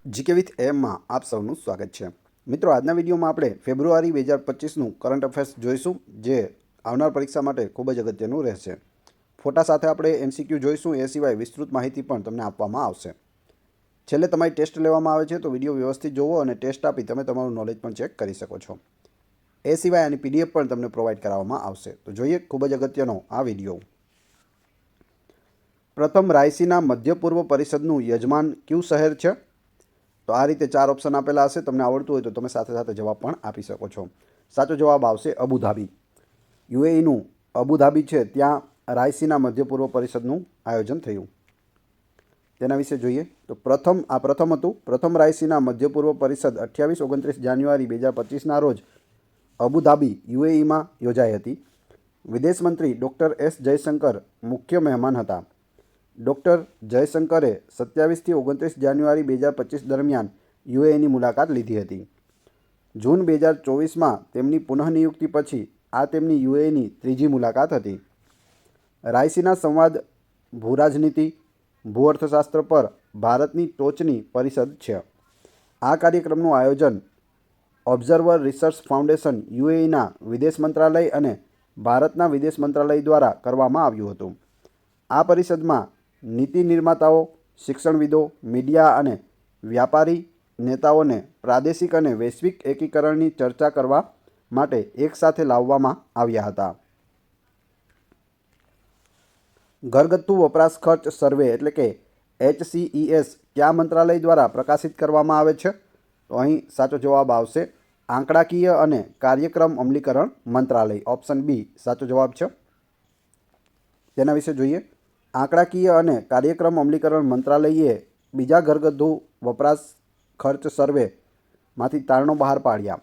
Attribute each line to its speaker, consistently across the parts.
Speaker 1: GK with એમમાં આપ સૌનું સ્વાગત છે. મિત્રો, આજના વિડીયોમાં આપણે ફેબ્રુઆરી 2025નું કરંટ અફેર્સ જોઈશું, જે આવનાર પરીક્ષા માટે ખૂબ જ અગત્યનું રહેશે. ફોટા સાથે આપણે એમસીક્યુ જોઈશું. એ સિવાય વિસ્તૃત માહિતી પણ તમને આપવામાં આવશે. છેલ્લે તમારી ટેસ્ટ લેવામાં આવે છે, તો વિડીયો વ્યવસ્થિત જોવો અને ટેસ્ટ આપી તમે તમારું નોલેજ પણ ચેક કરી શકો છો. એ સિવાય આની પીડીએફ પણ તમને પ્રોવાઈડ કરાવવામાં આવશે. તો જોઈએ ખૂબ જ અગત્યનો આ વિડીયો. પ્રથમ રાયસીના મધ્ય પૂર્વ પરિષદનું યજમાન કયું શહેર છે? તો આ રીતે 4 ઓપ્શન આપેલા હશે. તમને આવડતું હોય તો તમે સાથે સાથે જવાબ પણ આપી શકો છો. સાચો જવાબ આવશે અબુધાબી. યુએઈનું અબુધાબી છે, ત્યાં રાયસીના મધ્ય પૂર્વ પરિષદનું આયોજન થયું. તેના વિશે જોઈએ તો પ્રથમ હતું. પ્રથમ રાયસીના મધ્ય પૂર્વ પરિષદ 28-29 જાન્યુઆરી 2025ના રોજ અબુધાબી યુએઈમાં યોજાઈ હતી. વિદેશ મંત્રી ડૉક્ટર એસ જયશંકર મુખ્ય મહેમાન હતા. ડૉક્ટર જયશંકરે 27થી 29 જાન્યુઆરી 2025 દરમિયાન યુએઈની મુલાકાત લીધી હતી. જૂન 2024માં તેમની પુનઃનિયુક્તિ પછી આ તેમની યુએઈની ત્રીજી મુલાકાત હતી. રાયસીના સંવાદ ભૂરાજનીતિ, ભૂઅર્થશાસ્ત્ર પર ભારતની ટોચની પરિષદ છે. આ કાર્યક્રમનું આયોજન ઓબ્ઝર્વર રિસર્ચ ફાઉન્ડેશન, યુએઈના વિદેશ મંત્રાલય અને ભારતના વિદેશ મંત્રાલય દ્વારા કરવામાં આવ્યું હતું. આ પરિષદમાં નીતિ નિર્માતાઓ, શિક્ષણવિદો, મીડિયા અને વ્યાપારી નેતાઓને પ્રાદેશિક અને વૈશ્વિક એકીકરણની ચર્ચા કરવા માટે એકસાથે લાવવામાં આવ્યા હતા. ઘરગથ્થુ વપરાશ ખર્ચ સર્વે એટલે કે HCES કયા મંત્રાલય દ્વારા પ્રકાશિત કરવામાં આવે છે? તો અહીં સાચો જવાબ આવશે આંકડાકીય અને કાર્યક્રમ અમલીકરણ મંત્રાલય. ઓપ્શન બી સાચો જવાબ છે. તેના વિશે જોઈએ. આંકડાકીય અને કાર્યક્રમ અમલીકરણ મંત્રાલયે બીજા ઘરગથ્થુ વપરાશ ખર્ચ સર્વેમાંથી તારણો બહાર પાડ્યા.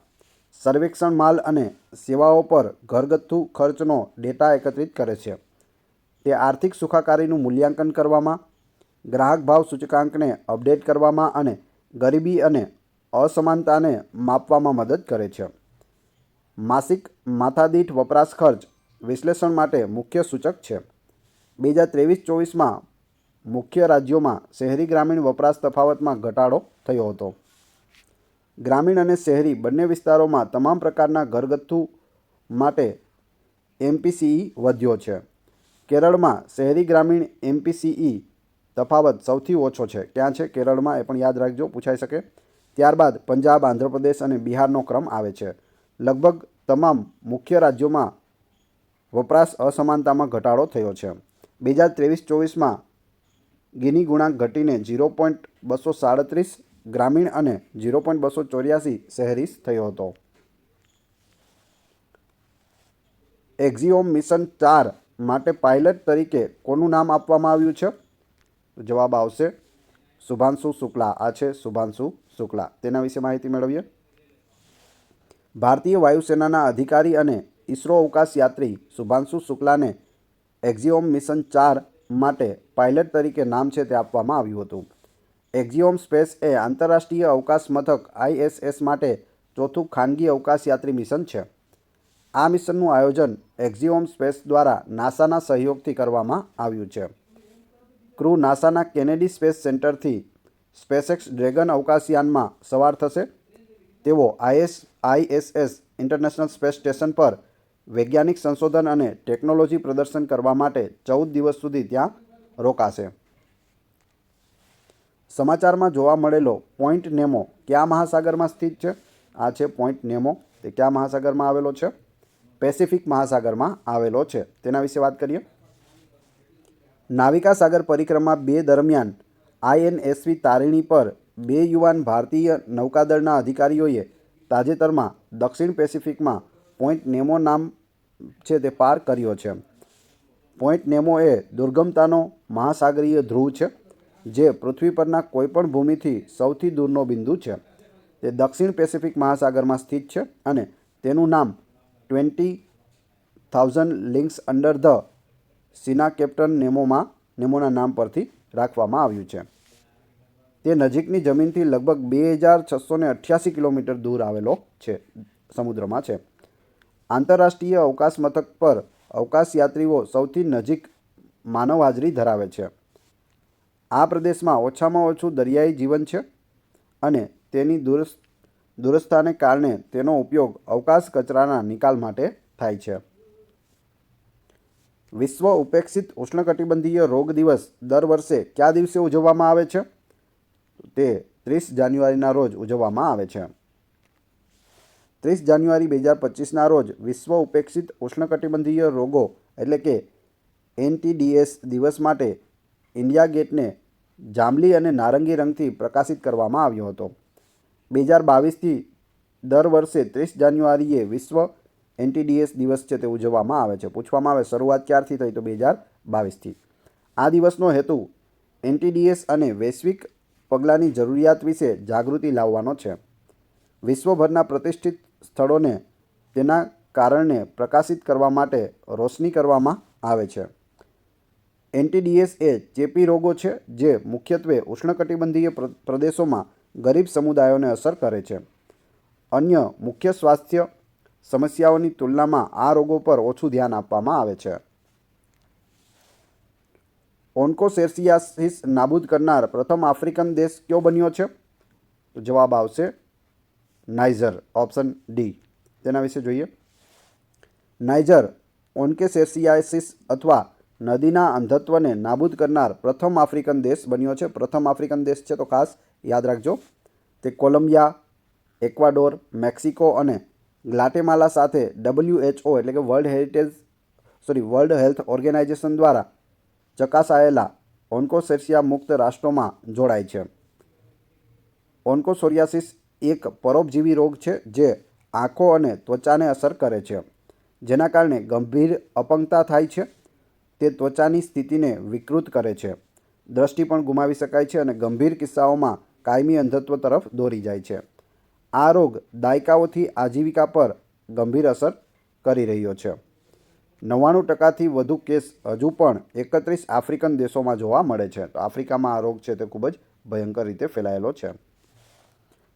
Speaker 1: સર્વેક્ષણ માલ અને સેવાઓ પર ઘરગથ્થુ ખર્ચનો ડેટા એકત્રિત કરે છે. તે આર્થિક સુખાકારીનું મૂલ્યાંકન કરવામાં, ગ્રાહક ભાવ સૂચકાંકને અપડેટ કરવામાં અને ગરીબી અને અસમાનતાને માપવામાં મદદ કરે છે. માસિક માથાદીઠ વપરાશ ખર્ચ વિશ્લેષણ માટે મુખ્ય સૂચક છે. 2023-24માં મુખ્ય રાજ્યોમાં શહેરી ગ્રામીણ વપરાશ તફાવતમાં ઘટાડો થયો હતો. ગ્રામીણ અને શહેરી બંને વિસ્તારોમાં તમામ પ્રકારના ઘરગથ્થુ માટે MPCE વધ્યો છે. કેરળમાં શહેરી ગ્રામીણ MPCE તફાવત સૌથી ઓછો છે. ક્યાં છે? કેરળમાં. એ પણ યાદ રાખજો, પૂછાઈ શકે. ત્યારબાદ પંજાબ, આંધ્રપ્રદેશ અને બિહારનો ક્રમ આવે છે. લગભગ તમામ મુખ્ય રાજ્યોમાં વપરાશ અસમાનતામાં ઘટાડો થયો છે. 2023-24માં ગિની ગુણાંક ઘટીને 0.237 ગ્રામીણ અને 0.284 શહેરી થયો હતો. એક્ઝિઓમ મિશન 4 માટે પાયલટ તરીકે કોનું નામ આપવામાં આવ્યું છે? જવાબ આવશે શુભાંશુ શુક્લા. આ છે શુભાંશુ શુક્લા. તેના વિશે માહિતી મેળવીએ. ભારતીય વાયુસેનાના અધિકારી અને ઇસરો અવકાશ યાત્રી શુભાંશુ શુક્લાને એક્ઝિઓમ મિશન 4 માટે પાયલટ તરીકે નામ છે તે આપવામાં આવ્યું હતું. એક્ઝિઓમ સ્પેસ એ આંતરરાષ્ટ્રીય અવકાશ મથક ISS માટે ચોથું ખાનગી અવકાશ યાત્રી મિશન છે. આ મિશનનું આયોજન એક્ઝિઓમ સ્પેસ દ્વારા નાસાના સહયોગથી કરવામાં આવ્યું છે. ક્રૂ નાસાના કેનેડી સ્પેસ સેન્ટરથી સ્પેસએક્સ ડ્રેગન અવકાશયાનમાં સવાર થશે. તેઓ ISS ઇન્ટરનેશનલ સ્પેસ સ્ટેશન પર વૈજ્ઞાનિક સંશોધન અને ટેકનોલોજી પ્રદર્શન કરવા માટે 14 દિવસ સુધી ત્યાં રોકાશે. સમાચારમાં જોવા મળેલો પોઈન્ટ નેમો કયા મહાસાગરમાં સ્થિત છે? આ છે પોઈન્ટ નેમો. તે કયા મહાસાગરમાં આવેલો છે? પેસિફિક મહાસાગરમાં આવેલો છે. તેના વિશે વાત કરીએ. નાવિકા સાગર પરિક્રમા 2 દરમિયાન INSV તારિણી પર 2 યુવાન ભારતીય નૌકાદળના અધિકારીઓએ તાજેતરમાં દક્ષિણ પેસિફિકમાં પોઈન્ટ નેમો નામ છે તે પાર કર્યો છે. પોઈન્ટ નેમો એ દુર્ગમતાનો મહાસાગરીય ધ્રુવ છે, જે પૃથ્વી પરના કોઈપણ ભૂમિથી સૌથી દૂરનો બિંદુ છે. તે દક્ષિણ પેસિફિક મહાસાગરમાં સ્થિત છે અને તેનું નામ 20,000 લીગ્સ અંડર ધ સીના કેપ્ટન નેમોના નામ પરથી રાખવામાં આવ્યું છે. તે નજીકની જમીનથી લગભગ 2,688 કિલોમીટર દૂર આવેલો છે, સમુદ્રમાં છે. આંતરરાષ્ટ્રીય અવકાશ મથક પર અવકાશયાત્રીઓ સૌથી નજીક માનવ હાજરી ધરાવે છે. આ પ્રદેશમાં ઓછામાં ઓછું દરિયાઈ જીવન છે. અને તેની દૂરસ્થાને કારણે તેનો ઉપયોગ અવકાશ કચરાના નિકાલ માટે થાય છે. વિશ્વ ઉપેક્ષિત ઉષ્ણકટિબંધીય રોગ દિવસ દર વર્ષે કયા દિવસે ઉજવવામાં આવે છે? તે 30 જાન્યુઆરીના રોજ ઉજવવામાં આવે છે. 30 જાન્યુઆરી 2025ના રોજ વિશ્વ ઉપેક્ષિત ઉષ્ણકટિબંધીય રોગો એટલે કે NTDs દિવસ માટે ઇન્ડિયા ગેટને જાંબલી અને નારંગી રંગથી પ્રકાશિત કરવામાં આવ્યો હતો. 2022થી દર વર્ષે 30 જાન્યુઆરીએ વિશ્વ NTDs દિવસ છે તે ઉજવવામાં આવે છે. પૂછવામાં આવે શરૂઆત ક્યારથી થઈ તો 2022થી. આ દિવસનો હેતુ NTDs અને વૈશ્વિક પગલાંની જરૂરિયાત વિશે જાગૃતિ લાવવાનો છે. વિશ્વભરના પ્રતિષ્ઠિત સ્થળોને તેના કારણે પ્રકાશિત કરવા માટે રોશની કરવામાં આવે છે. NTDs એ ચેપી રોગો છે જે મુખ્યત્વે ઉષ્ણકટિબંધીય પ્રદેશોમાં ગરીબ સમુદાયોને અસર કરે છે. અન્ય મુખ્ય સ્વાસ્થ્ય સમસ્યાઓની તુલનામાં આ રોગો પર ઓછું ધ્યાન આપવામાં આવે છે. ઓન્કોસેર્સિયાસિસ નાબૂદ કરનાર પ્રથમ આફ્રિકન દેશ કયો બન્યો છે? તો જવાબ આવશે નાઇજર, ઓપ્શન ડી. તેના વિશે જોઈએ. નાઇજર ઓન્કોસેર્સિયાસિસ અથવા નદીના અંધત્વને નાબૂદ કરનાર પ્રથમ આફ્રિકન દેશ બન્યો છે. પ્રથમ આફ્રિકન દેશ છે તો ખાસ યાદ રાખજો. તે કોલંબિયા, એક્વાડોર, મેક્સિકો અને ગ્વાટેમાલા સાથે WHO એટલે કે વર્લ્ડ હેલ્થ ઓર્ગેનાઇઝેશન દ્વારા ચકાસાયેલા ઓન્કોસેર્સિયા મુક્ત રાષ્ટ્રોમાં જોડાય છે. ઓન્કોસોરિયાસિસ એક પરોપજીવી રોગ છે જે આંખો અને ત્વચાને અસર કરે છે, જેના કારણે ગંભીર અપંગતા થાય છે. તે ત્વચાની સ્થિતિને વિકૃત કરે છે, દ્રષ્ટિ પણ ગુમાવી શકાય છે અને ગંભીર કિસ્સાઓમાં કાયમી અંધત્વ તરફ દોરી જાય છે. આ રોગ દાયકાઓથી આજીવિકા પર ગંભીર અસર કરી રહ્યો છે. 99%થી વધુ કેસ હજુ પણ 31 આફ્રિકન દેશોમાં જોવા મળે છે. તો આફ્રિકામાં આ રોગ છે તે ખૂબ જ ભયંકર રીતે ફેલાયેલો છે.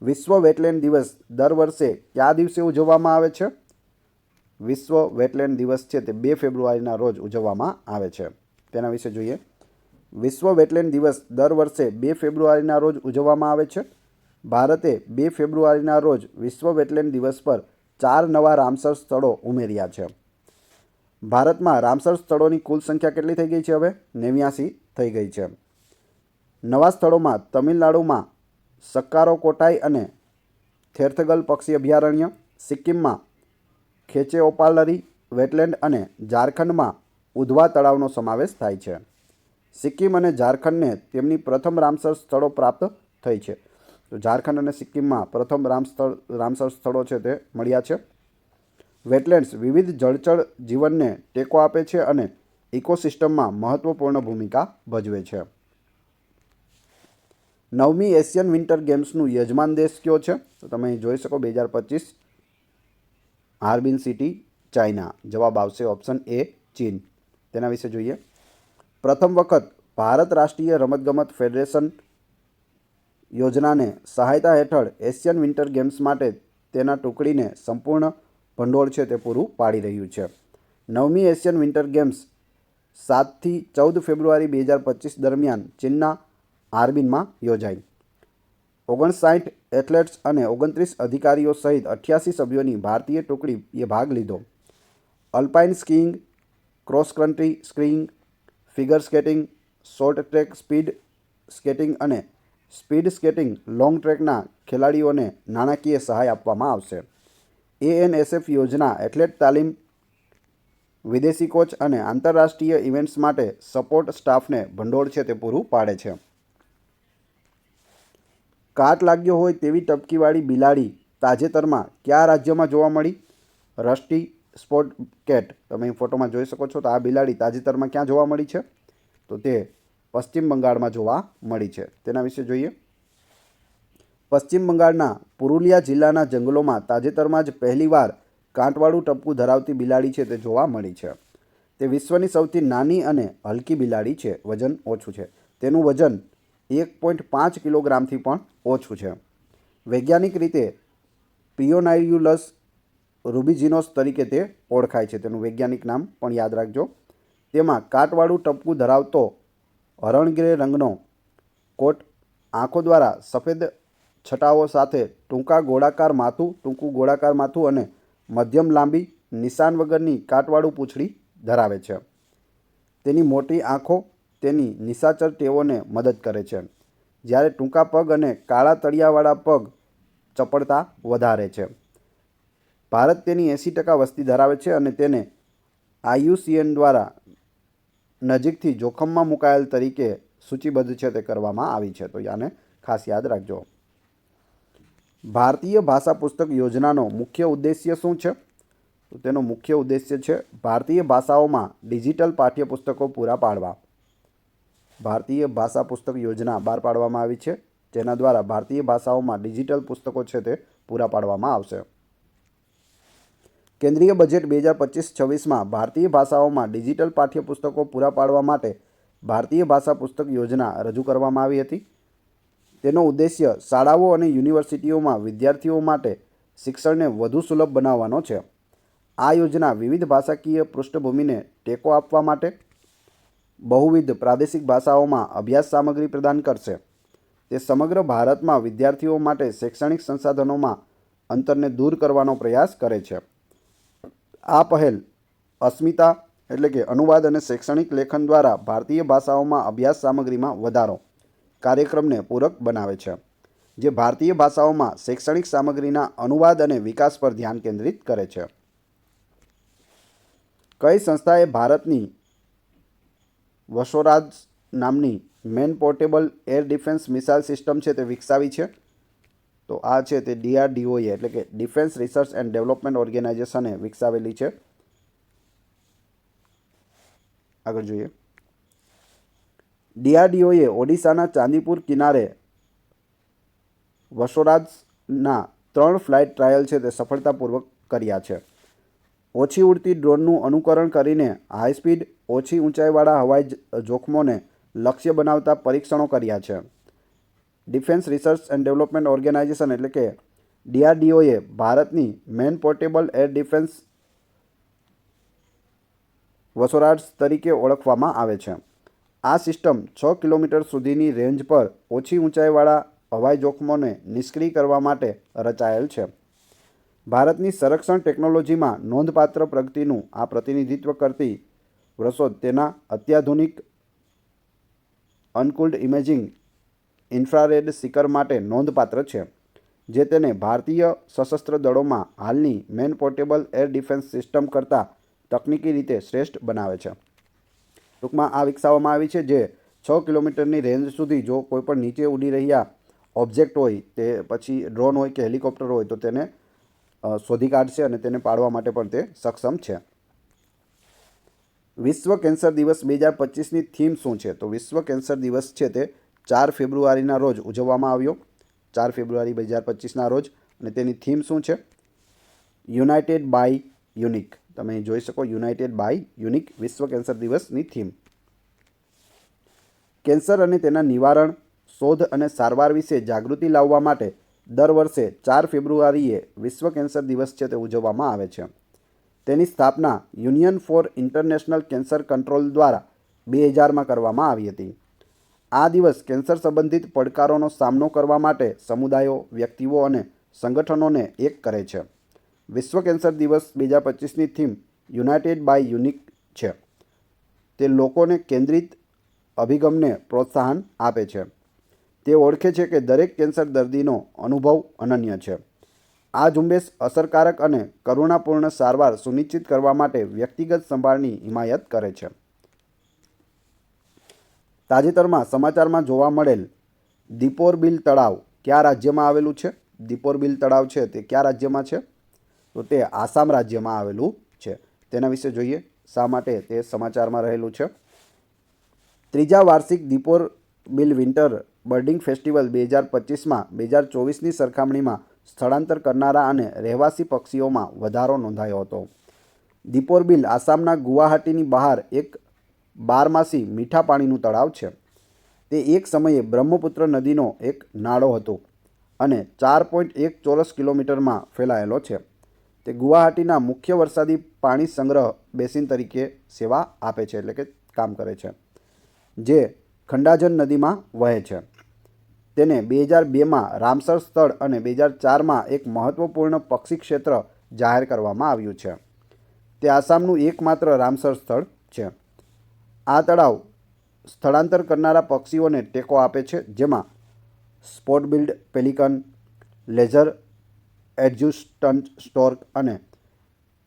Speaker 1: વિશ્વ વેટલેન્ડ દિવસ દર વર્ષે કયા દિવસે ઉજવવામાં આવે છે? વિશ્વ વેટલેન્ડ દિવસ છે તે 2 ફેબ્રુઆરીના રોજ ઉજવવામાં આવે છે. તેના વિશે જોઈએ. વિશ્વ વેટલેન્ડ દિવસ દર વર્ષે 2 ફેબ્રુઆરીના રોજ ઉજવવામાં આવે છે. ભારતે 2 ફેબ્રુઆરીના રોજ વિશ્વ વેટલેન્ડ દિવસ પર 4 નવા રામસર સ્થળો ઉમેર્યા છે. ભારતમાં રામસર સ્થળોની કુલ સંખ્યા કેટલી થઈ ગઈ છે? હવે 89 થઈ ગઈ છે. નવા સ્થળોમાં તમિલનાડુમાં સક્કારોકોટાઈ અને થેરથગલ પક્ષી અભયારણ્ય, સિક્કિમમાં ખેચેઓપાલરી વેટલેન્ડ અને ઝારખંડમાં ઉધવા તળાવનો સમાવેશ થાય છે. સિક્કિમ અને ઝારખંડને તેમની પ્રથમ રામસર સ્થળો પ્રાપ્ત થઈ છે. તો ઝારખંડ અને સિક્કિમમાં પ્રથમ રામસર સ્થળો છે તે મળ્યા છે. વેટલેન્ડ્સ વિવિધ જળચર જીવનને ટેકો આપે છે અને ઇકોસિસ્ટમમાં મહત્વપૂર્ણ ભૂમિકા ભજવે છે. 9મી એશિયન વિન્ટર ગેમ્સનું યજમાન દેશ કયો છે? તો તમે અહીં જોઈ શકો 2025 હાર્બિન સિટી, ચાઇના. જવાબ આવશે ઓપ્શન એ ચીન. તેના વિશે જોઈએ. પ્રથમ વખત ભારત રાષ્ટ્રીય રમતગમત ફેડરેશન યોજનાને સહાયતા હેઠળ એશિયન વિન્ટર ગેમ્સ માટે તેના ટુકડીને સંપૂર્ણ ભંડોળ છે તે પૂરું પાડી રહ્યું છે. 9મી એશિયન વિન્ટર ગેમ્સ 7થી 14 ફેબ્રુઆરી 2025 દરમિયાન ચીનના હાર્બિનમાં યોજાઈ. 59 એથ્લેટ્સ અને 29 અધિકારીઓ સહિત 88 સભ્યોની ભારતીય ટુકડીએ ભાગ લીધો. Alpine skiing, cross country skiing, figure skating, short track speed skating અને સ્પીડ સ્કેટિંગ લોંગ ટ્રેકના ખેલાડીઓને નાણાકીય સહાય આપવામાં આવશે. ANSF યોજના એથ્લેટ તાલીમ, વિદેશી કોચ અને આંતરરાષ્ટ્રીય ઇવેન્ટ્સ માટે સપોર્ટ સ્ટાફને ભંડોળ છે તે પૂરું પાડે છે. કાટ લાગ્યો હોય તેવી ટપકીવાળી બિલાડી તાજેતરમાં કયા રાજ્યમાં જોવા મળી? Rusty spot cat. તમે અહીં ફોટોમાં જોઈ શકો છો. તો આ બિલાડી તાજેતરમાં ક્યાં જોવા મળી છે? તો તે પશ્ચિમ બંગાળમાં જોવા મળી છે. તેના વિશે જોઈએ. પશ્ચિમ બંગાળના પુરુલિયા જિલ્લાના જંગલોમાં તાજેતરમાં જ પહેલીવાર કાંટવાળું ટપકું ધરાવતી બિલાડી છે તે જોવા મળી છે. તે વિશ્વની સૌથી નાની અને હલકી બિલાડી છે. વજન ઓછું છે. તેનું વજન 1.5 કિલોગ્રામથી પણ ઓછું છે. વૈજ્ઞાનિક રીતે પિયોનાયુલસ રૂબિજિનોસ તરીકે તે ઓળખાય છે. તેનું વૈજ્ઞાનિક નામ પણ યાદ રાખજો. તેમાં કાંટવાળું ટપકું ધરાવતો હરણ ગ્રે રંગનો કોટ, આંખો દ્વારા સફેદ છટાઓ સાથે ટૂંકા ગોળાકાર માથું, ટૂંકું ગોળાકાર માથું અને મધ્યમ લાંબી નિશાન વગરની કાટવાળું પૂંછડી ધરાવે છે. તેની મોટી આંખો તેની નિશાચર ટેવોને મદદ કરે છે, જ્યારે ટૂંકા પગ અને કાળા તળિયાવાળા પગ ચપળતા વધારે છે. ભારત તેની 80% વસ્તી ધરાવે છે અને તેને IUCN દ્વારા નજીકથી જોખમમાં મુકાયેલ તરીકે સૂચિબદ્ધ છે તે કરવામાં આવી છે. તો આને ખાસ યાદ રાખજો. ભારતીય ભાષા પુસ્તક યોજનાનો મુખ્ય ઉદ્દેશ્ય શું છે? તો તેનો મુખ્ય ઉદ્દેશ્ય છે ભારતીય ભાષાઓમાં ડિજિટલ પાઠ્યપુસ્તકો પૂરા પાડવા. ભારતીય ભાષા પુસ્તક યોજના બહાર પાડવામાં આવી છે, જેના દ્વારા ભારતીય ભાષાઓમાં ડિજિટલ પુસ્તકો છે તે પૂરા પાડવામાં આવશે. કેન્દ્રીય બજેટ 2025-26માં ભારતીય ભાષાઓમાં ડિજિટલ પાઠ્યપુસ્તકો પૂરા પાડવા માટે ભારતીય ભાષા પુસ્તક યોજના રજૂ કરવામાં આવી હતી. તેનો ઉદ્દેશ્ય શાળાઓ અને યુનિવર્સિટીઓમાં વિદ્યાર્થીઓ માટે શિક્ષણને વધુ સુલભ બનાવવાનો છે. આ યોજના વિવિધ ભાષાકીય પૃષ્ઠભૂમિને ટેકો આપવા માટે બહુવિધ પ્રાદેશિક ભાષાઓમાં અભ્યાસ સામગ્રી પ્રદાન કરશે. તે સમગ્ર ભારતમાં વિદ્યાર્થીઓ માટે શૈક્ષણિક સંસાધનોમાં અંતરને દૂર કરવાનો પ્રયાસ કરે છે. આ પહેલ અસ્મિતા એટલે કે અનુવાદ અને શૈક્ષણિક લેખન દ્વારા ભારતીય ભાષાઓમાં અભ્યાસ સામગ્રીમાં વધારો કાર્યક્રમને પૂરક બનાવે છે, જે ભારતીય ભાષાઓમાં શૈક્ષણિક સામગ્રીના અનુવાદ અને વિકાસ પર ધ્યાન કેન્દ્રિત કરે છે. કઈ સંસ્થાએ ભારતની વશોરાજ નામની main portable air defence missile system છે તે વિકસાવી છે? તો આ છે તે DRDOએ એટલે કે ડિફેન્સ રિસર્ચ એન્ડ ડેવલપમેન્ટ ઓર્ગેનાઇઝેશને વિકસાવેલી છે. આગળ જોઈએ. DRDOએ ઓડિશાના ચાંદીપુર કિનારે વશોરાજના 3 ફ્લાઇટ ટ્રાયલ છે તે સફળતાપૂર્વક કર્યા છે. ઓછી ઉડતી ડ્રોનનું અનુકરણ કરીને હાઈસ્પીડ, ઓછી ઊંચાઈવાળા હવાઈ જોખમોને લક્ષ્ય બનાવતા પરીક્ષણો કર્યા છે. Defence research and development organisation એટલે કે DRDOએ ભારતની મેન પોર્ટેબલ એર ડિફેન્સ વશોરાજ તરીકે ઓળખવામાં આવે છે. આ સિસ્ટમ 6 કિલોમીટર સુધીની રેન્જ પર ઓછી ઊંચાઈવાળા હવાઈ જોખમોને નિષ્ક્રિય કરવા માટે રચાયેલ છે. ભારતની સંરક્ષણ ટેકનોલોજીમાં નોંધપાત્ર પ્રગતિનું આ પ્રતિનિધિત્વ કરતી વરસોદ તેના અત્યાધુનિક અનકૂલ્ડ ઇમેજિંગ ઇન્ફ્રારેડ સિકર માટે નોંધપાત્ર છે, જે તેને ભારતીય સશસ્ત્ર દળોમાં હાલની main portable air defence system કરતાં તકનીકી રીતે શ્રેષ્ઠ બનાવે છે. ટૂંકમાં આ વિકસાવવામાં આવી છે, જે 6 કિલોમીટરની રેન્જ સુધી જો કોઈપણ નીચે ઉડી રહ્યા ઓબ્જેક્ટ હોય, તે પછી ડ્રોન હોય કે હેલિકોપ્ટર હોય, તો તેને શોધી કાઢશે અને તેને પાડવા માટે પણ તે સક્ષમ છે. વિશ્વ કેન્સર દિવસ 2025ની થીમ શું છે? તો વિશ્વ કેન્સર દિવસ છે તે 4 ફેબ્રુઆરીના રોજ ઉજવવામાં આવ્યો, 4 ફેબ્રુઆરી 2025ના રોજ. અને તેની થીમ શું છે? United by unique. તમે અહીં જોઈ શકો, યુનાઇટેડ બાય યુનિક વિશ્વ કેન્સર દિવસની થીમ. કેન્સર અને તેના નિવારણ, શોધ અને સારવાર વિશે જાગૃતિ લાવવા માટે દર વર્ષે 4 ફેબ્રુઆરીએ વિશ્વ કેન્સર દિવસ છે તે ઉજવવામાં આવે છે. તેની સ્થાપના union four international cancer control દ્વારા 2000માં કરવામાં આવી હતી. આ દિવસ કેન્સર સંબંધિત પડકારોનો સામનો કરવા માટે સમુદાયો, વ્યક્તિઓ અને સંગઠનોને એક કરે છે. વિશ્વ કેન્સર દિવસ 2025ની થીમ યુનાઇટેડ બાય યુનિક છે. તે લોકોને કેન્દ્રિત અભિગમને પ્રોત્સાહન આપે છે. તે ઓળખે છે કે દરેક કેન્સર દર્દીનો અનુભવ અનન્ય છે. આ ઝુંબેશ અસરકારક અને કરુણાપૂર્ણ સારવાર સુનિશ્ચિત કરવા માટે વ્યક્તિગત સંભાળની હિમાયત કરે છે. તાજેતરમાં સમાચારમાં જોવા મળેલ દીપોરબિલ તળાવ કયા રાજ્યમાં આવેલું છે? દીપોરબિલ તળાવ છે તે કયા રાજ્યમાં છે? તો તે આસામ રાજ્યમાં આવેલું છે. તેના વિશે જોઈએ શા માટે તે સમાચારમાં રહેલું છે. ત્રીજા વાર્ષિક દીપોરબિલ વિન્ટર બર્ડિંગ ફેસ્ટિવલ 2025માં 2024ની સરખામણીમાં સ્થળાંતર કરનારા અને રહેવાસી પક્ષીઓમાં વધારો નોંધાયો હતો. દીપોરબિલ આસામના ગુવાહાટીની બહાર એક 12માસી મીઠા પાણીનું તળાવ છે. તે એક સમયે બ્રહ્મપુત્ર નદીનો એક નાળો હતો અને 4.1 ચોરસ કિલોમીટરમાં ફેલાયેલો છે. તે ગુવાહાટીના મુખ્ય વરસાદી પાણી સંગ્રહ બેસિન તરીકે સેવા આપે છે, એટલે કે કામ કરે છે, જે ખંડાજન નદીમાં વહે છે. તેને 2002માં રામસર સ્થળ અને 2004માં એક મહત્વપૂર્ણ પક્ષી ક્ષેત્ર જાહેર કરવામાં આવ્યું છે. તે આસામનું એકમાત્ર રામસર સ્થળ છે. આ તળાવ સ્થળાંતર કરનારા પક્ષીઓને ટેકો આપે છે, જેમાં સ્પોટ-બિલ્ડ પેલિકન, લેઝર એડજ્યુસ્ટન્ટ સ્ટોર્ક અને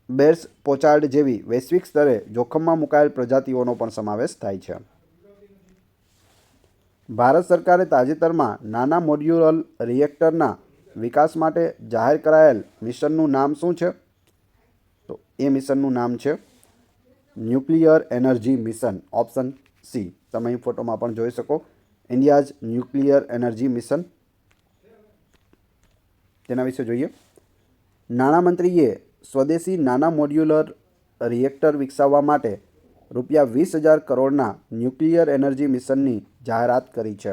Speaker 1: બેર્સ પોચાર્ડ જેવી વૈશ્વિક સ્તરે જોખમમાં મુકાયેલ પ્રજાતિઓનો પણ સમાવેશ થાય છે. ભારત સરકારે તાજેતરમાં નાના મોડ્યુલર રિએક્ટરના વિકાસ માટે જાહેર કરાયેલ મિશનનું નામ શું છે? તો એ મિશનનું નામ છે nuclear energy mission, option C. તમે અહીં ફોટોમાં પણ જોઈ શકો, ઇન્ડિયાઝ ન્યુક્લિયર એનર્જી મિશન. તેના વિશે જોઈએ. નાણામંત્રીએ સ્વદેશી નાના મોડ્યુલર રિએક્ટર વિકસાવવા માટે ₹20,000 કરોડના ન્યુક્લિયર એનર્જી મિશનની જાહેરાત કરી છે.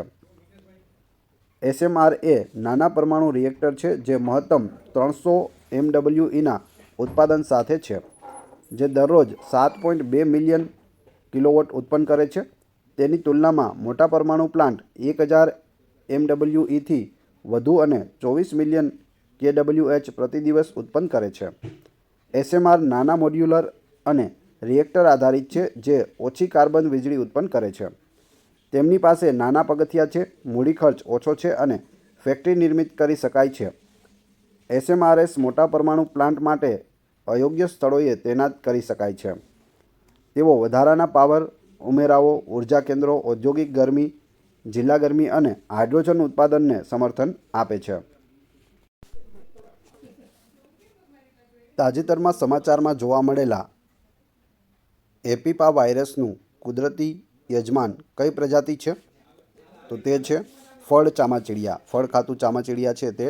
Speaker 1: SMR એ નાના પરમાણુ રિએક્ટર છે જે મહત્તમ 300 MWEના ઉત્પાદન સાથે છે, જે દરરોજ 7.2 મિલિયન કિલોવોટ ઉત્પન્ન કરે છે. તેની તુલનામાં મોટા પરમાણુ પ્લાન્ટ 1000 MWEથી વધુ અને 24 મિલિયન kWh પ્રતિ દિવસ ઉત્પન્ન કરે છે. SMR નાના મોડ્યુલર અને રિએક્ટર આધારિત છે જે ઓછી કાર્બન વીજળી ઉત્પન્ન કરે છે. તેમની પાસે નાના પગથિયા છે, મૂડી ખર્ચ ઓછો છે અને ફેક્ટરી નિર્મિત કરી શકાય છે. SMRs મોટા પરમાણુ પ્લાન્ટ માટે અયોગ્ય સ્થળોએ તૈનાત કરી શકાય છે. તેઓ વધારાના પાવર ઉમેરાઓ, ઉર્જા કેન્દ્રો, ઔદ્યોગિક ગરમી, જિલ્લા ગરમી અને હાઇડ્રોજન ઉત્પાદનને સમર્થન આપે છે. તાજેતરમાં સમાચારમાં જોવા મળેલા એપિપા વાયરસનું કુદરતી યજમાન કઈ પ્રજાતિ છે? તો તે છે ફળ ચામાચીડિયા. ફળ ખાતું ચામાચીડિયા છે તે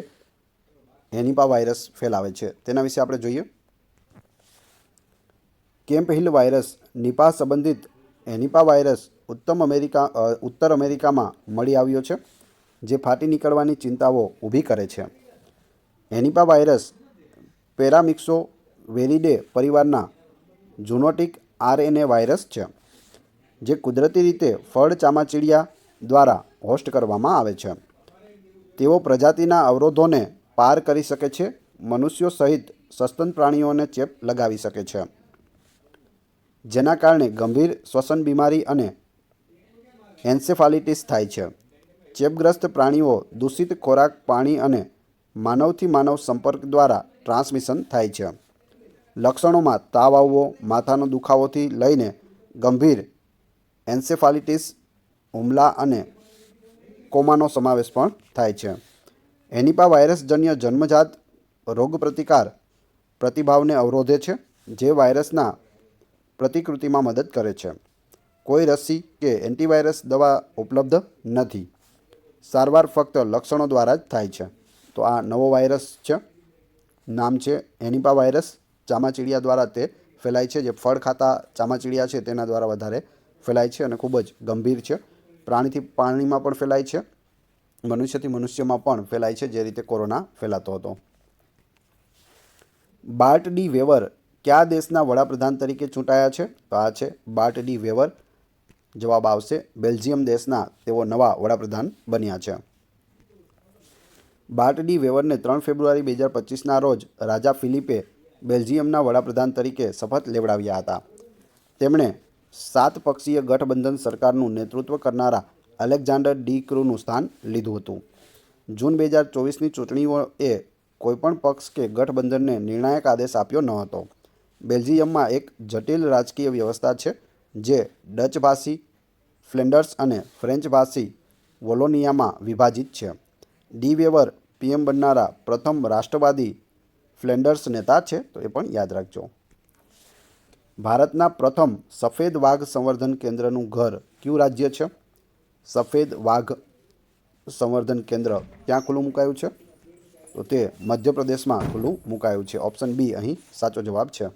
Speaker 1: હેનિપા વાયરસ ફેલાવે છે. તેના વિશે આપણે જોઈએ. કેમ્પ હિલ વાયરસ નિપાહ સંબંધિત હેનિપા વાયરસ ઉત્તર અમેરિકામાં મળી આવ્યો છે, જે ફાટી નીકળવાની ચિંતાઓ ઊભી કરે છે. હેનિપા વાયરસ પેરામિક્સો વેરિડે પરિવારના ઝૂનોટિક RNA વાયરસ છે, જે કુદરતી રીતે ફળ ચામાચીડિયા દ્વારા હોસ્ટ કરવામાં આવે છે. તેઓ પ્રજાતિના અવરોધોને પાર કરી શકે છે, મનુષ્યો સહિત સસ્તન પ્રાણીઓને ચેપ લગાવી શકે છે, જેના કારણે ગંભીર શ્વસન બીમારી અને એન્સેફાલિટીસ થાય છે. ચેપગ્રસ્ત પ્રાણીઓ દૂષિત ખોરાક, પાણી અને માનવથી માનવ સંપર્ક દ્વારા ટ્રાન્સમિશન થાય છે. લક્ષણોમાં તાવ આવવો, માથાનો દુખાવોથી લઈને ગંભીર એન્સેફાલિટીસ, હુમલા અને કોમાનો સમાવેશ પણ થાય છે. હેનિપા વાયરસજન્ય જન્મજાત રોગપ્રતિકાર પ્રતિભાવને અવરોધે છે, જે વાયરસના પ્રતિકૃતિમાં મદદ કરે છે. કોઈ રસી કે એન્ટીવાયરસ દવા ઉપલબ્ધ નથી. સારવાર ફક્ત લક્ષણો દ્વારા જ થાય છે. તો આ નવો વાયરસ છે, નામ છે હેનિપા વાયરસ. ચામાચીડિયા દ્વારા તે ફેલાય છે. જે ફળ ખાતા ચામાચીડિયા છે તેના દ્વારા વધારે ફેલાય છે અને ખૂબ જ ગંભીર છે. પ્રાણીથી પ્રાણીમાં પણ ફેલાય છે, મનુષ્યથી મનુષ્યમાં પણ ફેલાય છે, જે રીતે કોરોના ફેલાતો હતો. બાર્ટ ડી વેવર કયા દેશના વડાપ્રધાન તરીકે ચૂંટાયા છે? તો આ છે બાર્ટ ડી વેવર. જવાબ આવશે બેલ્જિયમ દેશના તેઓ નવા વડાપ્રધાન બન્યા છે. બાર્ટ ડી વેવરને 3 ફેબ્રુઆરી 2025ના રોજ રાજા ફિલિપે બેલ્જિયમના વડાપ્રધાન તરીકે શપથ લેવડાવ્યા હતા. તેમણે 7 પક્ષીય ગઠબંધન સરકારનું નેતૃત્વ કરનારા અલેક્ઝાન્ડર ડી ક્રૂનું સ્થાન લીધું હતું. જૂન 2024ની ચૂંટણીઓએ કોઈપણ પક્ષ કે ગઠબંધનને નિર્ણાયક આદેશ આપ્યો ન હતો. બેલ્જિયમમાં એક જટિલ રાજકીય વ્યવસ્થા છે, જે ડચ ભાષી ફ્લેન્ડર્સ અને ફ્રેન્ચ ભાષી વોલોનિયામાં વિભાજિત છે. ડી વેવર PM બનનારા પ્રથમ રાષ્ટ્રવાદી ફ્લેન્ડર્સ નેતા છે, તો એ પણ યાદ રાખજો. ભારતના પ્રથમ સફેદ વાઘ સંવર્ધન કેન્દ્રનું ઘર કયું રાજ્ય છે? સફેદ વાઘ સંવર્ધન કેન્દ્ર ક્યાં ખુલ્લું મુકાયું છે? તો તે મધ્યપ્રદેશમાં ખુલ્લું મુકાયું છે. ઓપ્શન બી અહીં સાચો જવાબ છે.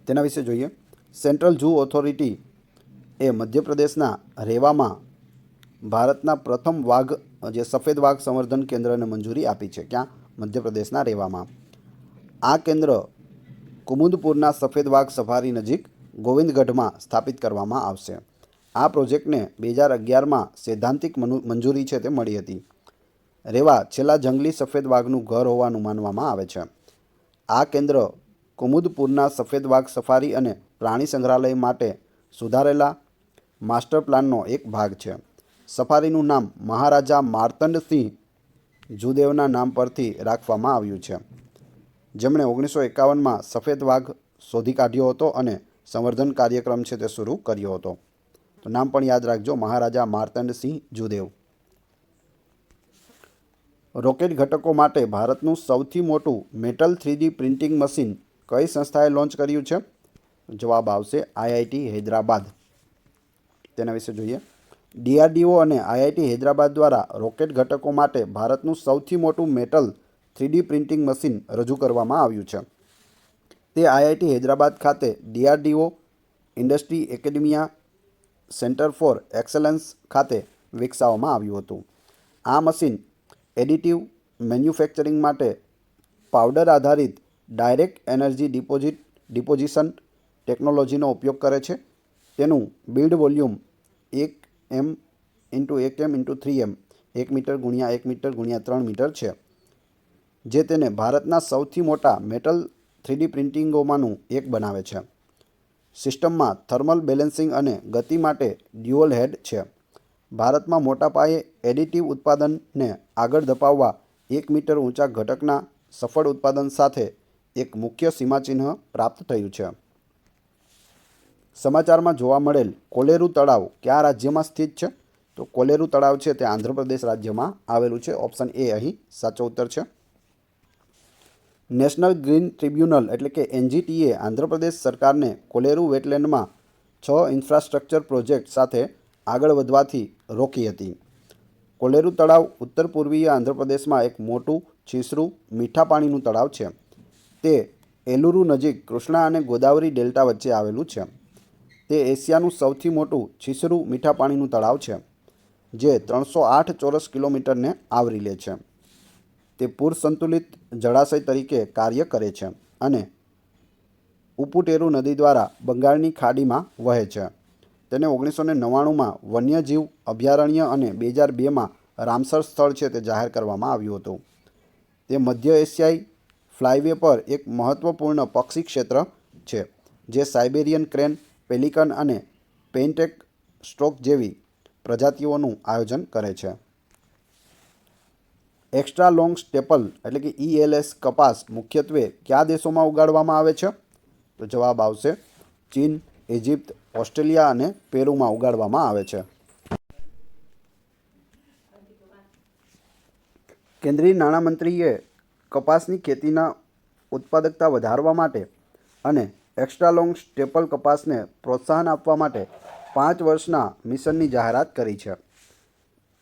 Speaker 1: તેના વિશે જોઈએ. સેન્ટ્રલ ઝૂ ઓથોરિટી એ મધ્યપ્રદેશના રેવામાં ભારતના પ્રથમ વાઘ જે સફેદ વાઘ સંવર્ધન કેન્દ્રને મંજૂરી આપી છે. ક્યાં? મધ્યપ્રદેશના રેવામાં. આ કેન્દ્ર કુમુદપુરના સફેદ વાઘ સફારી નજીક ગોવિંદગઢમાં સ્થાપિત કરવામાં આવશે. આ પ્રોજેક્ટને 2011માં સૈદ્ધાંતિક મંજૂરી છે તે મળી હતી. રેવા છેલ્લા જંગલી સફેદ વાઘનું ઘર હોવાનું માનવામાં આવે છે. આ કેન્દ્ર કુમુદપુરના સફેદ વાઘ સફારી અને પ્રાણી સંગ્રહાલય માટે સુધારેલા માસ્ટર પ્લાનનો એક ભાગ છે. સફારીનું નામ મહારાજા માર્તંડસિંહ જુદેવના નામ પરથી રાખવામાં આવ્યું છે, જેમણે 1951માં સફેદ વાઘ શોધી કાઢ્યો હતો અને સંવર્ધન કાર્યક્રમ છે તે શરૂ કર્યો હતો. તો નામ પણ યાદ રાખજો, મહારાજા માર્તંડસિંહ જુદેવ. રોકેટ ઘટકો માટે ભારતનું સૌથી મોટું મેટલ 3D પ્રિન્ટિંગ મશીન કઈ સંસ્થાએ લોન્ચ કર્યું છે? જવાબ આવશે IIT હૈદરાબાદ. તેના વિશે જોઈએ. DRDO અને IIT હૈદરાબાદ દ્વારા રોકેટ ઘટકો માટે ભારતનું સૌથી મોટું મેટલ 3D પ્રિન્ટિંગ મશીન રજૂ કરવામાં આવ્યું છે. તે IIT હૈદરાબાદ ખાતે DRDO industry academia centre for excellence ખાતે વિકસાવવામાં આવ્યું હતું. આ મશીન એડિટિવ મેન્યુફેક્ચરિંગ માટે પાવડર આધારિત ડાયરેક્ટ એનર્જી ડિપોઝિશન ટેકનોલોજીનો ઉપયોગ કરે છે. તેનું build volume 1m × 1m × 3m 1 metre × 1 metre × 3 metre છે, જે તેને ભારતના સૌથી મોટા મેટલ 3D પ્રિન્ટિંગોમાંનું એક બનાવે છે. સિસ્ટમમાં થર્મલ બેલેન્સિંગ અને ગતિ માટે ડ્યુઅલ હેડ છે. ભારતમાં મોટા પાયે એડિટિવ ઉત્પાદનને આગળ ધપાવવા 1 મીટર ઊંચા ઘટકના સફળ ઉત્પાદન સાથે એક મુખ્ય સીમાચિહ્ન પ્રાપ્ત થયું છે. સમાચારમાં જોવા મળેલ કોલેરુ તળાવ કયા રાજ્યમાં સ્થિત છે? તો કોલેરુ તળાવ છે તે આંધ્રપ્રદેશ રાજ્યમાં આવેલું છે. ઓપ્શન એ અહીં સાચો ઉત્તર છે. નેશનલ ગ્રીન ટ્રિબ્યુનલ એટલે કે NGTએ આંધ્રપ્રદેશ સરકારને કોલેરુ વેટલેન્ડમાં 6 ઇન્ફ્રાસ્ટ્રક્ચર પ્રોજેક્ટ સાથે આગળ વધવાથી રોકી હતી. કોલેરુ તળાવ ઉત્તર પૂર્વીય આંધ્રપ્રદેશમાં એક મોટું છીછરું મીઠા પાણીનું તળાવ છે. તે એલુરુ નજીક કૃષ્ણા અને ગોદાવરી ડેલ્ટા વચ્ચે આવેલું છે. તે એશિયાનું સૌથી મોટું છીછરું મીઠા પાણીનું તળાવ છે, જે 308 ચોરસ કિલોમીટરને આવરી લે છે. તે પૂર સંતુલિત જળાશય તરીકે કાર્ય કરે છે અને ઉપુટેરુ નદી દ્વારા બંગાળની ખાડીમાં વહે છે. તેને 1999માં વન્યજીવ અભયારણ્ય અને 2002માં રામસર સ્થળ છે તે જાહેર કરવામાં આવ્યું હતું. તે મધ્ય એશિયાઈ ફ્લાયવે પર એક મહત્વપૂર્ણ પક્ષી ક્ષેત્ર છે, જે સાઇબેરિયન ક્રેન, પેલિકન અને પેઇન્ટેડ સ્ટ્રોક જેવી પ્રજાતિઓનું આયોજન કરે છે. એક્સ્ટ્રા લોંગ સ્ટેપલ એટલે કે ELS કપાસ મુખ્યત્વે કયા દેશોમાં ઉગાડવામાં આવે છે? તો જવાબ આવશે ચીન, ઇજિપ્ત, ઓસ્ટ્રેલિયા અને પેરુમાં ઉગાડવામાં આવે છે. કેન્દ્રીય નાણામંત્રીએ કપાસની ખેતીના ઉત્પાદકતા વધારવા માટે અને એક્સ્ટ્રા લોંગ સ્ટેપલ કપાસને પ્રોત્સાહન આપવા માટે 5 વર્ષના મિશનની જાહેરાત કરી છે.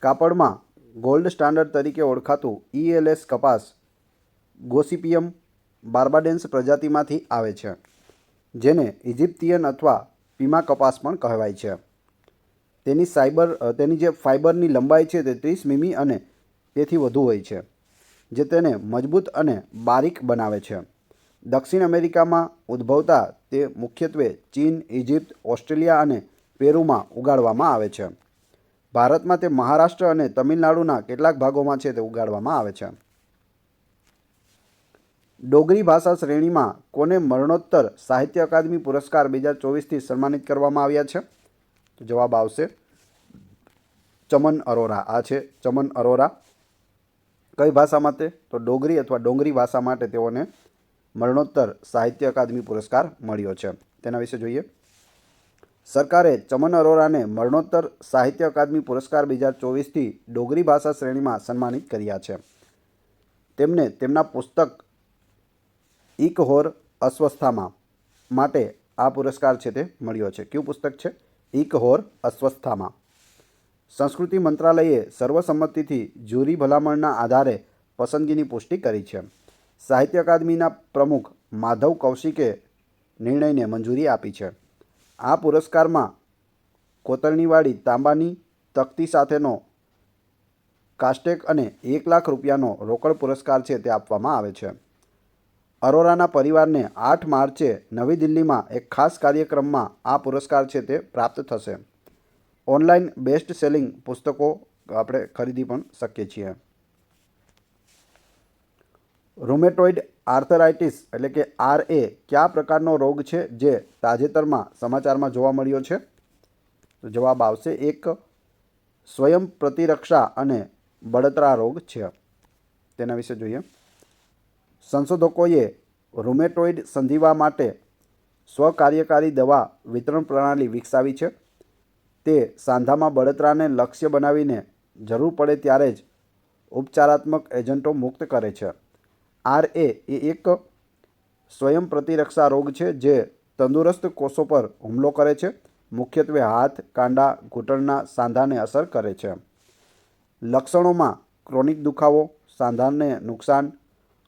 Speaker 1: કાપડમાં ગોલ્ડ સ્ટાન્ડર્ડ તરીકે ઓળખાતું ELS કપાસ ગોસિપિયમ બાર્બાડેન્સ પ્રજાતિમાંથી આવે છે, જેને ઇજિપ્તિયન અથવા પીમા કપાસ પણ કહેવાય છે. તેની જે ફાઇબરની લંબાઈ છે તે 30 મીમી અને તેથી વધુ હોય છે, જે તેને મજબૂત અને બારીક બનાવે છે. દક્ષિણ અમેરિકામાં ઉદ્ભવતા તે મુખ્યત્વે ચીન, ઇજિપ્ત, ઓસ્ટ્રેલિયા અને પેરુમાં ઉગાડવામાં આવે છે. ભારતમાં તે મહારાષ્ટ્ર અને તમિલનાડુના કેટલાક ભાગોમાં છે તે ઉગાડવામાં આવે છે. ડોગરી ભાષા શ્રેણીમાં કોને મરણોત્તર સાહિત્ય અકાદમી પુરસ્કાર 2024થી સન્માનિત કરવામાં આવ્યા છે? તો જવાબ આવશે ચમન અરોરા. આ છે ચમન અરોરા. કઈ ભાષા માટે? તો ડોગરી અથવા ડોંગરી ભાષા માટે તેઓને મરણોત્તર સાહિત્ય અકાદમી પુરસ્કાર મળ્યો છે. તેના વિશે જોઈએ. સરકારે ચમન અરોરાને મરણોત્તર સાહિત્ય અકાદમી પુરસ્કાર 2024થી ડોગરી ભાષા શ્રેણીમાં સન્માનિત કર્યા છે. તેમને તેમના પુસ્તક એક હોર અસ્વસ્થામાં માટે આ પુરસ્કાર છે તે મળ્યો છે. કયું પુસ્તક છે? એક હોર અસ્વસ્થામાં. સંસ્કૃતિ મંત્રાલયે સર્વસંમતિથી જ્યુરી ભલામણના આધારે પસંદગીની પુષ્ટિ કરી છે. સાહિત્ય અકાદમીના પ્રમુખ માધવ કૌશિકે નિર્ણયને મંજૂરી આપી છે. આ પુરસ્કારમાં કોતરણીવાળી તાંબાની તકતી સાથેનો કાસ્ટેક અને 1 લાખ રૂપિયાનો રોકડ પુરસ્કાર છે તે આપવામાં આવે છે. અરોરાના પરિવારને 8 માર્ચે નવી દિલ્હીમાં એક ખાસ કાર્યક્રમમાં આ પુરસ્કાર છે તે પ્રાપ્ત થશે. ઓનલાઈન બેસ્ટ સેલિંગ પુસ્તકો આપણે ખરીદી પણ શકીએ છીએ. રૂમેટોઇડ આર્થરાઇટિસ એટલે કે RA કયા પ્રકારનો રોગ છે જે તાજેતરમાં સમાચારમાં જોવા મળ્યો છે? તો જવાબ આવશે એક સ્વયં પ્રતિરક્ષા અને બળતરા રોગ છે. તેના વિશે જોઈએ. સંશોધકોએ રૂમેટોઇડ સંધિવા માટે સ્વકાર્યકારી દવા વિતરણ પ્રણાલી વિકસાવી છે. તે સાંધામાં બળતરાને લક્ષ્ય બનાવીને જરૂર પડે ત્યારે જ ઉપચારાત્મક એજન્ટો મુક્ત કરે છે. RA એ એક સ્વયં પ્રતિરક્ષા રોગ છે જે તંદુરસ્ત કોષો પર હુમલો કરે છે. મુખ્યત્વે હાથ, કાંડા, ઘૂંટણના સાંધાને અસર કરે છે. લક્ષણોમાં ક્રોનિક દુખાવો, સાંધાને નુકસાન,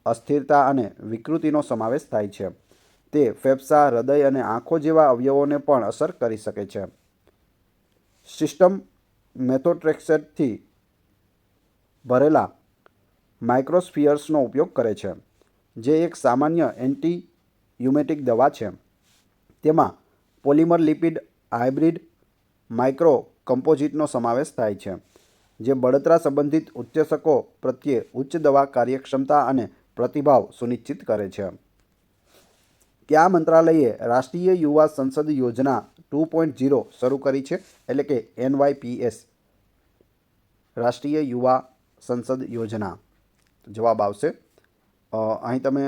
Speaker 1: અસ્થિરતા અને વિકૃતિનો સમાવેશ થાય છે. તે ફેફસાં, હૃદય અને આંખો જેવા અવયવોને પણ અસર કરી શકે છે. સિસ્ટમ મેથોટ્રેક્સેટથી ભરેલા માઇક્રોસ્ફિયર્સનો ઉપયોગ કરે છે, જે એક સામાન્ય એન્ટી-યુમેટિક દવા છે. તેમાં પોલિમર લિપિડ હાઇબ્રિડ માઇક્રો કમ્પોઝિટનો સમાવેશ થાય છે, જે બળતરા સંબંધિત ઉત્સેચકો પ્રત્યે ઉચ્ચ દવા કાર્યક્ષમતા અને પ્રતિભાવ સુનિશ્ચિત કરે છે. કયા મંત્રાલયે રાષ્ટ્રીય યુવા સંસદ યોજના 2.0 શરૂ કરી છે? એટલે કે NYPS રાષ્ટ્રીય યુવા સંસદ યોજના. જવાબ આવશે અહીં તમે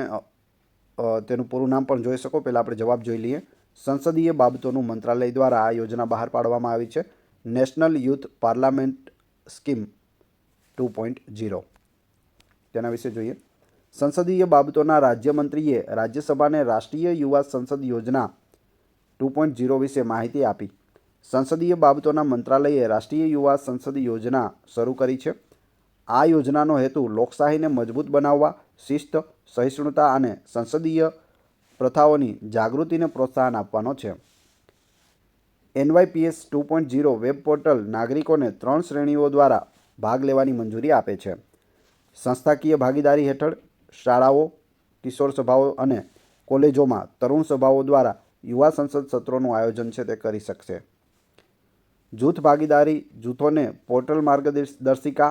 Speaker 1: તેનું પૂરું નામ પણ જોઈ શકો. પહેલાં આપણે જવાબ જોઈ લઈએ. સંસદીય બાબતોનું મંત્રાલય દ્વારા આ યોજના બહાર પાડવામાં આવી છે. National youth parliament scheme 2.0. તેના વિશે જોઈએ. સંસદીય બાબતોના રાજ્યમંત્રીએ રાજ્યસભાને રાષ્ટ્રીય યુવા સંસદ યોજના 2.0 વિશે માહિતી આપી. સંસદીય બાબતોના મંત્રાલયે રાષ્ટ્રીય યુવા સંસદ યોજના શરૂ કરી છે. આ યોજનાનો હેતુ લોકશાહીને મજબૂત બનાવવા, શિસ્ત, સહિષ્ણુતા અને સંસદીય પ્રથાઓની જાગૃતિને પ્રોત્સાહન આપવાનો છે. NYPS 2.0 વેબ પોર્ટલ નાગરિકોને 3 શ્રેણીઓ દ્વારા ભાગ લેવાની મંજૂરી આપે છે. સંસ્થાકીય ભાગીદારી હેઠળ શાળાઓ, કિશોર સભાઓ અને કોલેજોમાં તરુણ સભાઓ દ્વારા યુવા સંસદ સત્રોનું આયોજન છે તે કરી શકશે. જૂથ ભાગીદારી જૂથોને પોર્ટલ માર્ગદર્શિકા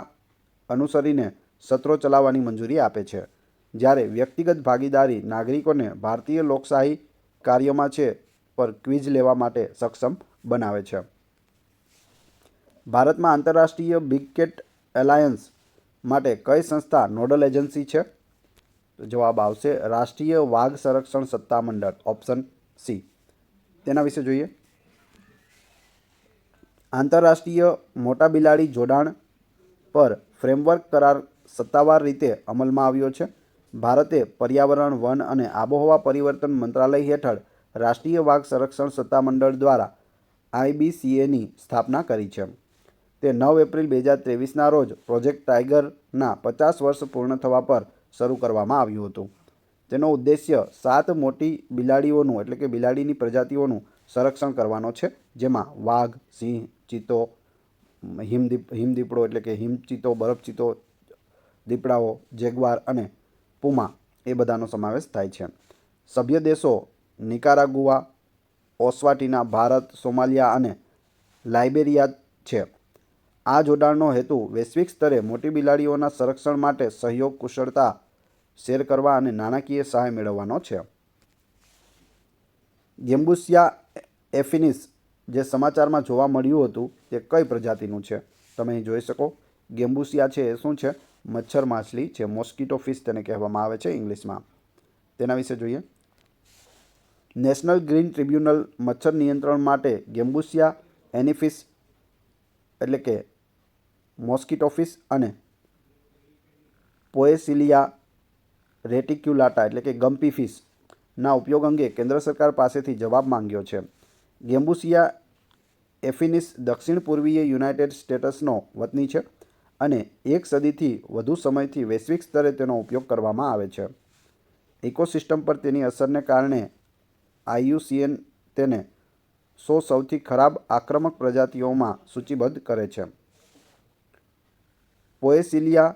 Speaker 1: અનુસરીને સત્રો ચલાવવાની મંજૂરી આપે છે, જ્યારે વ્યક્તિગત ભાગીદારી નાગરિકોને ભારતીય લોકશાહી કાર્યમાં છે પર ક્વિઝ લેવા માટે સક્ષમ બનાવે છે. ભારતમાં આંતરરાષ્ટ્રીય બિગ કેટ એલાયન્સ માટે કઈ સંસ્થા નોડલ એજન્સી છે? તો જવાબ આવશે રાષ્ટ્રીય વાઘ સંરક્ષણ સત્તામંડળ, ઓપ્શન C. તેના વિશે જોઈએ. આંતરરાષ્ટ્રીય મોટા બિલાડી જોડાણ પર ફ્રેમવર્ક કરાર સત્તાવાર રીતે અમલમાં આવ્યો છે. ભારતે પર્યાવરણ, વન અને આબોહવા પરિવર્તન મંત્રાલય હેઠળ રાષ્ટ્રીય વાઘ સંરક્ષણ સત્તામંડળ દ્વારા IBCAની સ્થાપના કરી છે. તે 9 એપ્રિલ 2023ના રોજ પ્રોજેક્ટ ટાઇગરના 50 વર્ષ પૂર્ણ થવા પર શરૂ કરવામાં આવ્યું હતું. તેનો ઉદ્દેશ્ય 7 મોટી બિલાડીઓનું એટલે કે બિલાડીની પ્રજાતિઓનું સંરક્ષણ કરવાનો છે, જેમાં વાઘ, સિંહ, ચિત્તો, હિમદીપડો એટલે કે હિમચિત્તો, બરફચિત્તો, દીપડાઓ, જેગવાર અને પુમા એ બધાનો સમાવેશ થાય છે. સભ્ય દેશો નિકારાગુઆ, ઓસ્વાટીના, ભારત, સોમાલિયા અને લાઇબેરિયા છે. આ જોડાણનો હેતુ વૈશ્વિક સ્તરે મોટી બિલાડીઓના સંરક્ષણ માટે સહયોગ, કુશળતા શેર કરવા અને નાણાકીય સહાય મેળવવાનો છે. ગેમ્બુસિયા એફિનિસ જે સમાચારમાં જોવા મળ્યું હતું તે કઈ પ્રજાતિનું છે? તમે અહીં જોઈ શકો. ગેમ્બુસિયા છે એ શું છે? મચ્છર માછલી છે. મોસ્કીટો ફિશ તેને કહેવામાં આવે છે ઇંગ્લિશમાં. તેના વિશે જોઈએ. નેશનલ ગ્રીન ટ્રિબ્યુનલ મચ્છર નિયંત્રણ માટે ગેમ્બુસિયા એનિફિસ એટલે કે મોસ્કીટો ફિશ અને પોએસિલિયા રેટિક્યુલાટા એટલે કે ગમ્પી ફિશના ઉપયોગ અંગે કેન્દ્ર સરકાર પાસેથી જવાબ માંગ્યો છે. ગેમ્બુસિયા એફિનિસ દક્ષિણ પૂર્વીય યુનાઇટેડ સ્ટેટ્સનો વતની છે અને 1 સદીથી વધુ સમયથી વૈશ્વિક સ્તરે તેનો ઉપયોગ કરવામાં આવે છે. ઇકોસિસ્ટમ પર તેની અસરને કારણે IUCN તેને 100 સૌથી ખરાબ આક્રમક પ્રજાતિઓમાં સૂચિબદ્ધ કરે છે. પોએસિલિયા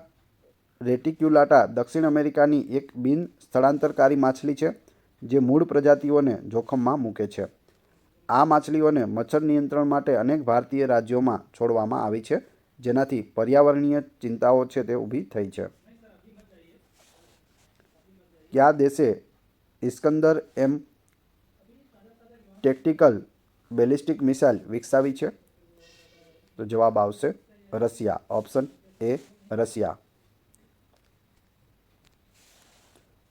Speaker 1: રેટિક્યુલાટા દક્ષિણ અમેરિકાની એક બિન સ્થળાંતરકારી માછલી છે જે મૂળ પ્રજાતિઓને જોખમમાં મૂકે છે. આ માછલીઓને મચ્છર નિયંત્રણ માટે અનેક ભારતીય રાજ્યોમાં છોડવામાં આવી છે, જેનાથી પર્યાવરણીય ચિંતાઓ છે તે ઊભી થઈ છે. કયા દેશે ઇસ્કંદર એમ ટેક્ટિકલ બેલિસ્ટિક મિસાઇલ વિકસાવી છે? તો જવાબ આવશે Russia. Option A Russia.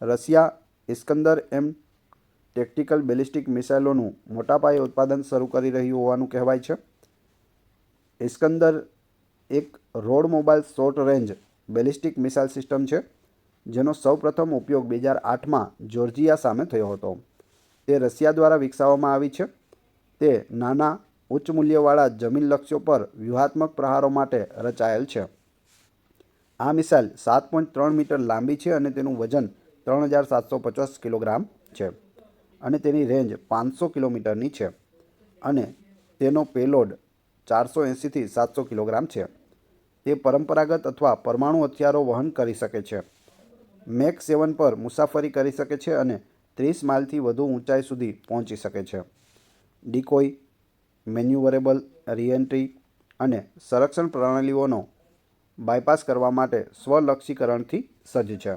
Speaker 1: Russia Iskander M tactical ballistic મિસાઇલોનું મોટા પાયે ઉત્પાદન શરૂ કરી રહ્યું હોવાનું કહેવાય છે. ઇસ્કંદર એક road mobile short range ballistic missile system છે, જેનો સૌપ્રથમ ઉપયોગ 2008માં જોર્જિયા સામે થયો હતો. તે રશિયા દ્વારા વિકસાવવામાં આવી છે. તે નાના ઉચ્ચ મૂલ્યવાળા જમીન લક્ષ્યો પર વ્યૂહાત્મક પ્રહારો માટે રચાયેલ છે. આ મિસાઇલ 7.3 મીટર લાંબી છે અને તેનું વજન 3750 કિલોગ્રામ છે અને તેની રેન્જ 500 કિલોમીટરની છે અને તેનો પેલોડ 480થી 700 કિલોગ્રામ છે. તે પરંપરાગત અથવા પરમાણુ હથિયારો વહન કરી શકે છે. મેક 7 પર મુસાફરી કરી શકે છે અને 30 માઇલથી વધુ ઊંચાઈ સુધી પહોંચી શકે છે. ડિકોય, મેન્યુવરેબલ રીએન્ટ્રી અને સંરક્ષણ પ્રણાલીઓનો બાયપાસ કરવા માટે સ્વલક્ષીકરણથી સજ્જ છે.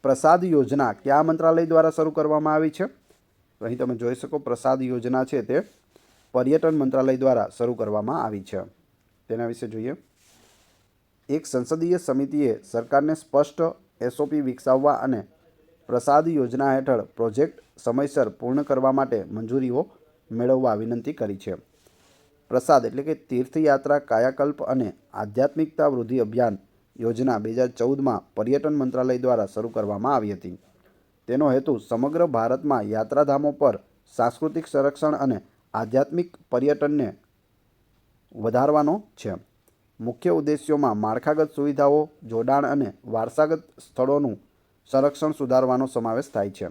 Speaker 1: પ્રસાદ યોજના કયા મંત્રાલય દ્વારા શરૂ કરવામાં આવી છે? અહીં તમે જોઈ શકો પ્રસાદ યોજના છે તે પર્યટન મંત્રાલય દ્વારા શરૂ કરવામાં આવી છે. તેના વિશે જોઈએ. એક સંસદીય સમિતિએ સરકારને સ્પષ્ટ એસઓપી વિકસાવવા અને પ્રસાદ યોજના હેઠળ પ્રોજેક્ટ સમયસર પૂર્ણ કરવા માટે મંજૂરીઓ મેળવવા વિનંતી કરી છે. પ્રસાદ એટલે કે તીર્થયાત્રા કાયાકલ્પ અને આધ્યાત્મિકતા વૃદ્ધિ અભિયાન યોજના 2014માં પર્યટન મંત્રાલય દ્વારા શરૂ કરવામાં આવી હતી. તેનો હેતુ સમગ્ર ભારતમાં યાત્રાધામો પર સાંસ્કૃતિક સંરક્ષણ અને આધ્યાત્મિક પર્યટનને વધારવાનો છે. મુખ્ય ઉદ્દેશ્યોમાં માળખાગત સુવિધાઓ, જોડાણ અને વારસાગત સ્થળોનું સંરક્ષણ સુધારવાનો સમાવેશ થાય છે.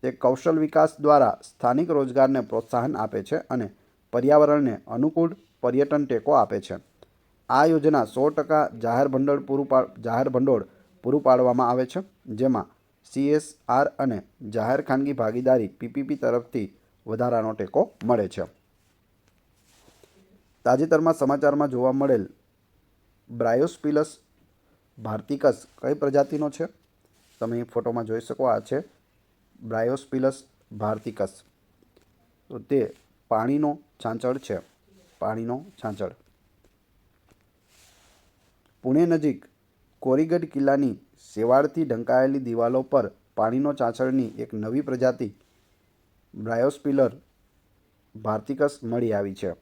Speaker 1: તે કૌશલ વિકાસ દ્વારા સ્થાનિક રોજગારને પ્રોત્સાહન આપે છે અને પર્યાવરણને અનુકૂળ પર્યટન ટેકો આપે છે. આ યોજના 100% જાહેર ભંડોળ પૂરું પાડવામાં આવે છે, જેમાં CSR અને જાહેર ખાનગી ભાગીદારી PPP તરફથી વધારાનો ટેકો મળે છે. તાજેતરમાં સમાચારમાં જોવા મળેલ બ્રાયોસ્પિલસ ભારતિકસ કઈ પ્રજાતિનો છે? તમે ફોટોમાં જોઈ શકો. આ છે બ્રાયોસ્પિલસ ભારતિકસ. તો તે પાણીનો છાંચડ છે. પાણીનો છાંચડ. પુણે નજીક કોરીગઢ કિલ્લાની શેવાળથી ઢંકાયેલી દિવાલો પર પાણીનો ચાંચડની એક નવી પ્રજાતિ બ્રાયોસ્પિલર ભારતિકસ મળી આવી છે.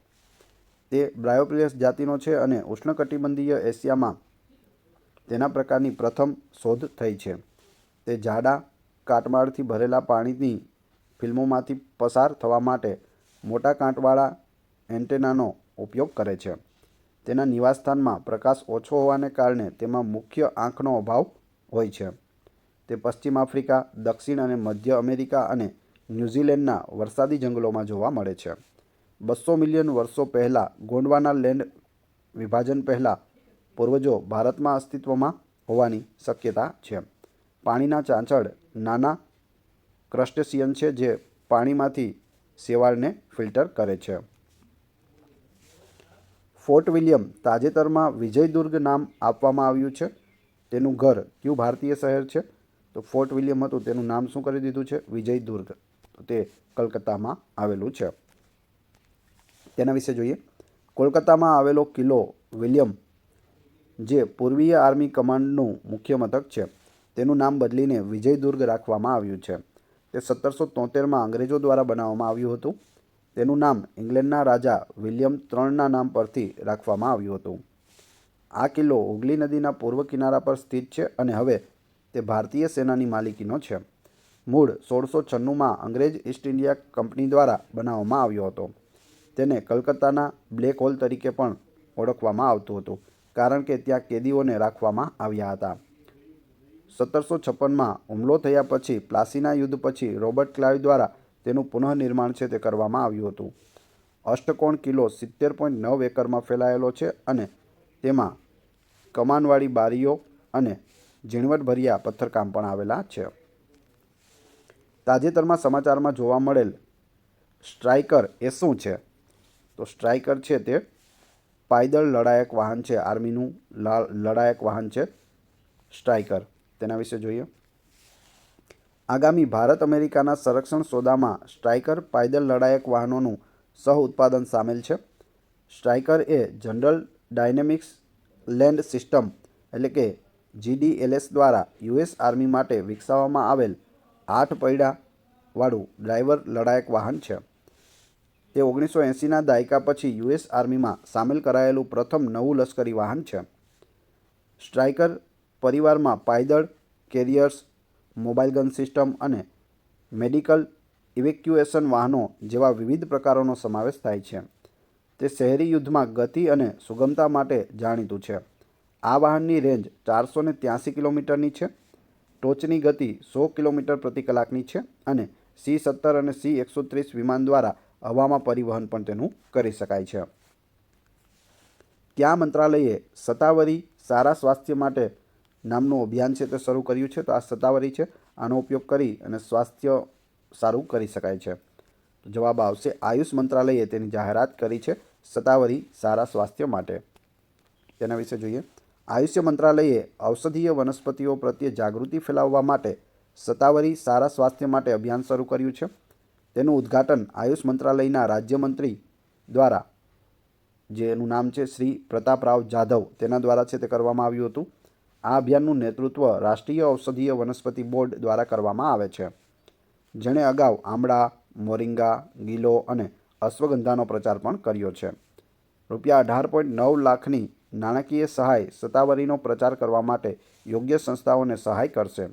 Speaker 1: તે બ્રાયોસ્પિલસ જાતિનો છે અને ઉષ્ણકટિબંધીય એશિયામાં તેના પ્રકારની પ્રથમ શોધ થઈ છે. તે જાડા કાટમાળથી ભરેલા પાણીની ફિલ્મોમાંથી પસાર થવા માટે મોટા કાંટવાળા એન્ટેનાનો ઉપયોગ કરે છે. તેના નિવાસસ્થાનમાં પ્રકાશ ઓછો હોવાને કારણે તેમાં મુખ્ય આંખનો અભાવ હોય છે. તે પશ્ચિમ આફ્રિકા, દક્ષિણ અને મધ્ય અમેરિકા અને ન્યૂઝીલેન્ડના વરસાદી જંગલોમાં જોવા મળે છે. 200 મિલિયન વર્ષો પહેલાં ગોંડવાના લેન્ડ વિભાજન પહેલાં પૂર્વજો ભારતમાં અસ્તિત્વમાં હોવાની શક્યતા છે. પાણીના ચાંચડ નાના ક્રસ્ટેશિયન છે જે પાણીમાંથી શેવાળને ફિલ્ટર કરે છે. ફોર્ટ વિલિયમ તાજેતરમાં વિજયદુર્ગ નામ આપવામાં આવ્યું છે. તેનું ઘર કયું ભારતીય શહેર છે? તો ફોર્ટ વિલિયમ હતું, તેનું નામ શું કરી દીધું છે? વિજયદુર્ગ. તો તે કલકત્તામાં આવેલું છે. તેના વિશે જોઈએ. કોલકાતામાં આવેલો કિલ્લો વિલિયમ, જે પૂર્વીય આર્મી કમાન્ડનું મુખ્ય મથક છે, તેનું નામ બદલીને વિજયદુર્ગ રાખવામાં આવ્યું છે. તે 1773માં અંગ્રેજો દ્વારા બનાવવામાં આવ્યું હતું. તેનું નામ ઇંગ્લેન્ડના રાજા વિલિયમ IIIના નામ પરથી રાખવામાં આવ્યું હતું. આ કિલ્લો હુગલી નદીના પૂર્વ કિનારા પર સ્થિત છે અને હવે તે ભારતીય સેનાની માલિકીનો છે. મૂળ 1696માં અંગ્રેજ ઈસ્ટ ઇન્ડિયા કંપની દ્વારા બનાવવામાં આવ્યો હતો. તેને કલકત્તાના બ્લેક હોલ તરીકે પણ ઓળખવામાં આવતું હતું, કારણ કે ત્યાં કેદીઓને રાખવામાં આવ્યા હતા. 1756માં હુમલો થયા પછી પ્લાસીના યુદ્ધ પછી રોબર્ટ ક્લાઇવ દ્વારા તેનું પુનઃનિર્માણ છે તે કરવામાં આવ્યું હતું. અષ્ટકોણ કિલ્લો 70.9 એકરમાં ફેલાયેલો છે અને તેમાં કમાનવાળી બારીઓ અને ઝીણવટભર્યા પથ્થરકામ પણ આવેલા છે. તાજેતરમાં સમાચારમાં જોવા મળેલ સ્ટ્રાઇકર એ શું છે? તો સ્ટ્રાઇકર છે તે પાયદળ લડાયક વાહન છે. આર્મીનું લડાયક વાહન છે સ્ટ્રાઇકર. તેના વિશે જોઈએ. આગામી ભારત અમેરિકાના સંરક્ષણ સોદામાં સ્ટ્રાઇકર પાયદળ લડાયક વાહનોનું સહ ઉત્પાદન સામેલ છે. સ્ટ્રાઇકર એ જનરલ ડાયનેમિક્સ લેન્ડ સિસ્ટમ એટલે કે GDLS દ્વારા US આર્મી માટે વિકસાવવામાં આવેલ 8 પૈડાવાળું ડ્રાઈવર લડાયક વાહન છે. તે 1980ના દાયકા પછી US આર્મીમાં સામેલ કરાયેલું પ્રથમ નવું લશ્કરી વાહન છે. સ્ટ્રાઇકર પરિવારમાં પાયદળ, કેરિયર્સ, મોબાઈલ ગન સિસ્ટમ અને મેડિકલ ઇવેક્યુએશન વાહનો જેવા વિવિધ પ્રકારોનો સમાવેશ થાય છે. તે શહેરી યુદ્ધમાં ગતિ અને સુગમતા માટે જાણીતું છે. આ વાહનની રેન્જ 483 કિલોમીટરની છે. ટોચની ગતિ 100 કિલોમીટર પ્રતિ કલાકની છે અને C-17 અને C-130 વિમાન દ્વારા હવામાં પરિવહન પણ તેનું કરી શકાય છે. કયા મંત્રાલયે સત્તાવરી સારા સ્વાસ્થ્ય માટે નામનું અભિયાન છે તે શરૂ કર્યું છે? તો આ સત્તાવરી છે. આનો ઉપયોગ કરી અને સ્વાસ્થ્ય સારું કરી શકાય છે. જવાબ આવશે આયુષ મંત્રાલયે તેની જાહેરાત કરી છે સત્તાવરી સારા સ્વાસ્થ્ય માટે. તેના વિશે જોઈએ. આયુષ્ય મંત્રાલયે ઔષધીય વનસ્પતિઓ પ્રત્યે જાગૃતિ ફેલાવવા માટે સત્તાવરી સારા સ્વાસ્થ્ય માટે અભિયાન શરૂ કર્યું છે. તેનું ઉદ્ઘાટન આયુષ મંત્રાલયના રાજ્યમંત્રી દ્વારા, જેનું નામ છે શ્રી પ્રતાપરાવ જાધવ, તેના દ્વારા છે તે કરવામાં આવ્યું હતું. આ અભિયાનનું નેતૃત્વ રાષ્ટ્રીય ઔષધીય વનસ્પતિ બોર્ડ દ્વારા કરવામાં આવે છે, જેણે અગાઉ આમળા, મોરિંગા, ગીલો અને અશ્વગંધાનો પ્રચાર પણ કર્યો છે. રૂપિયા 18.9 લાખની નાણાકીય સહાય સત્તાવરીનો પ્રચાર કરવા માટે યોગ્ય સંસ્થાઓને સહાય કરશે.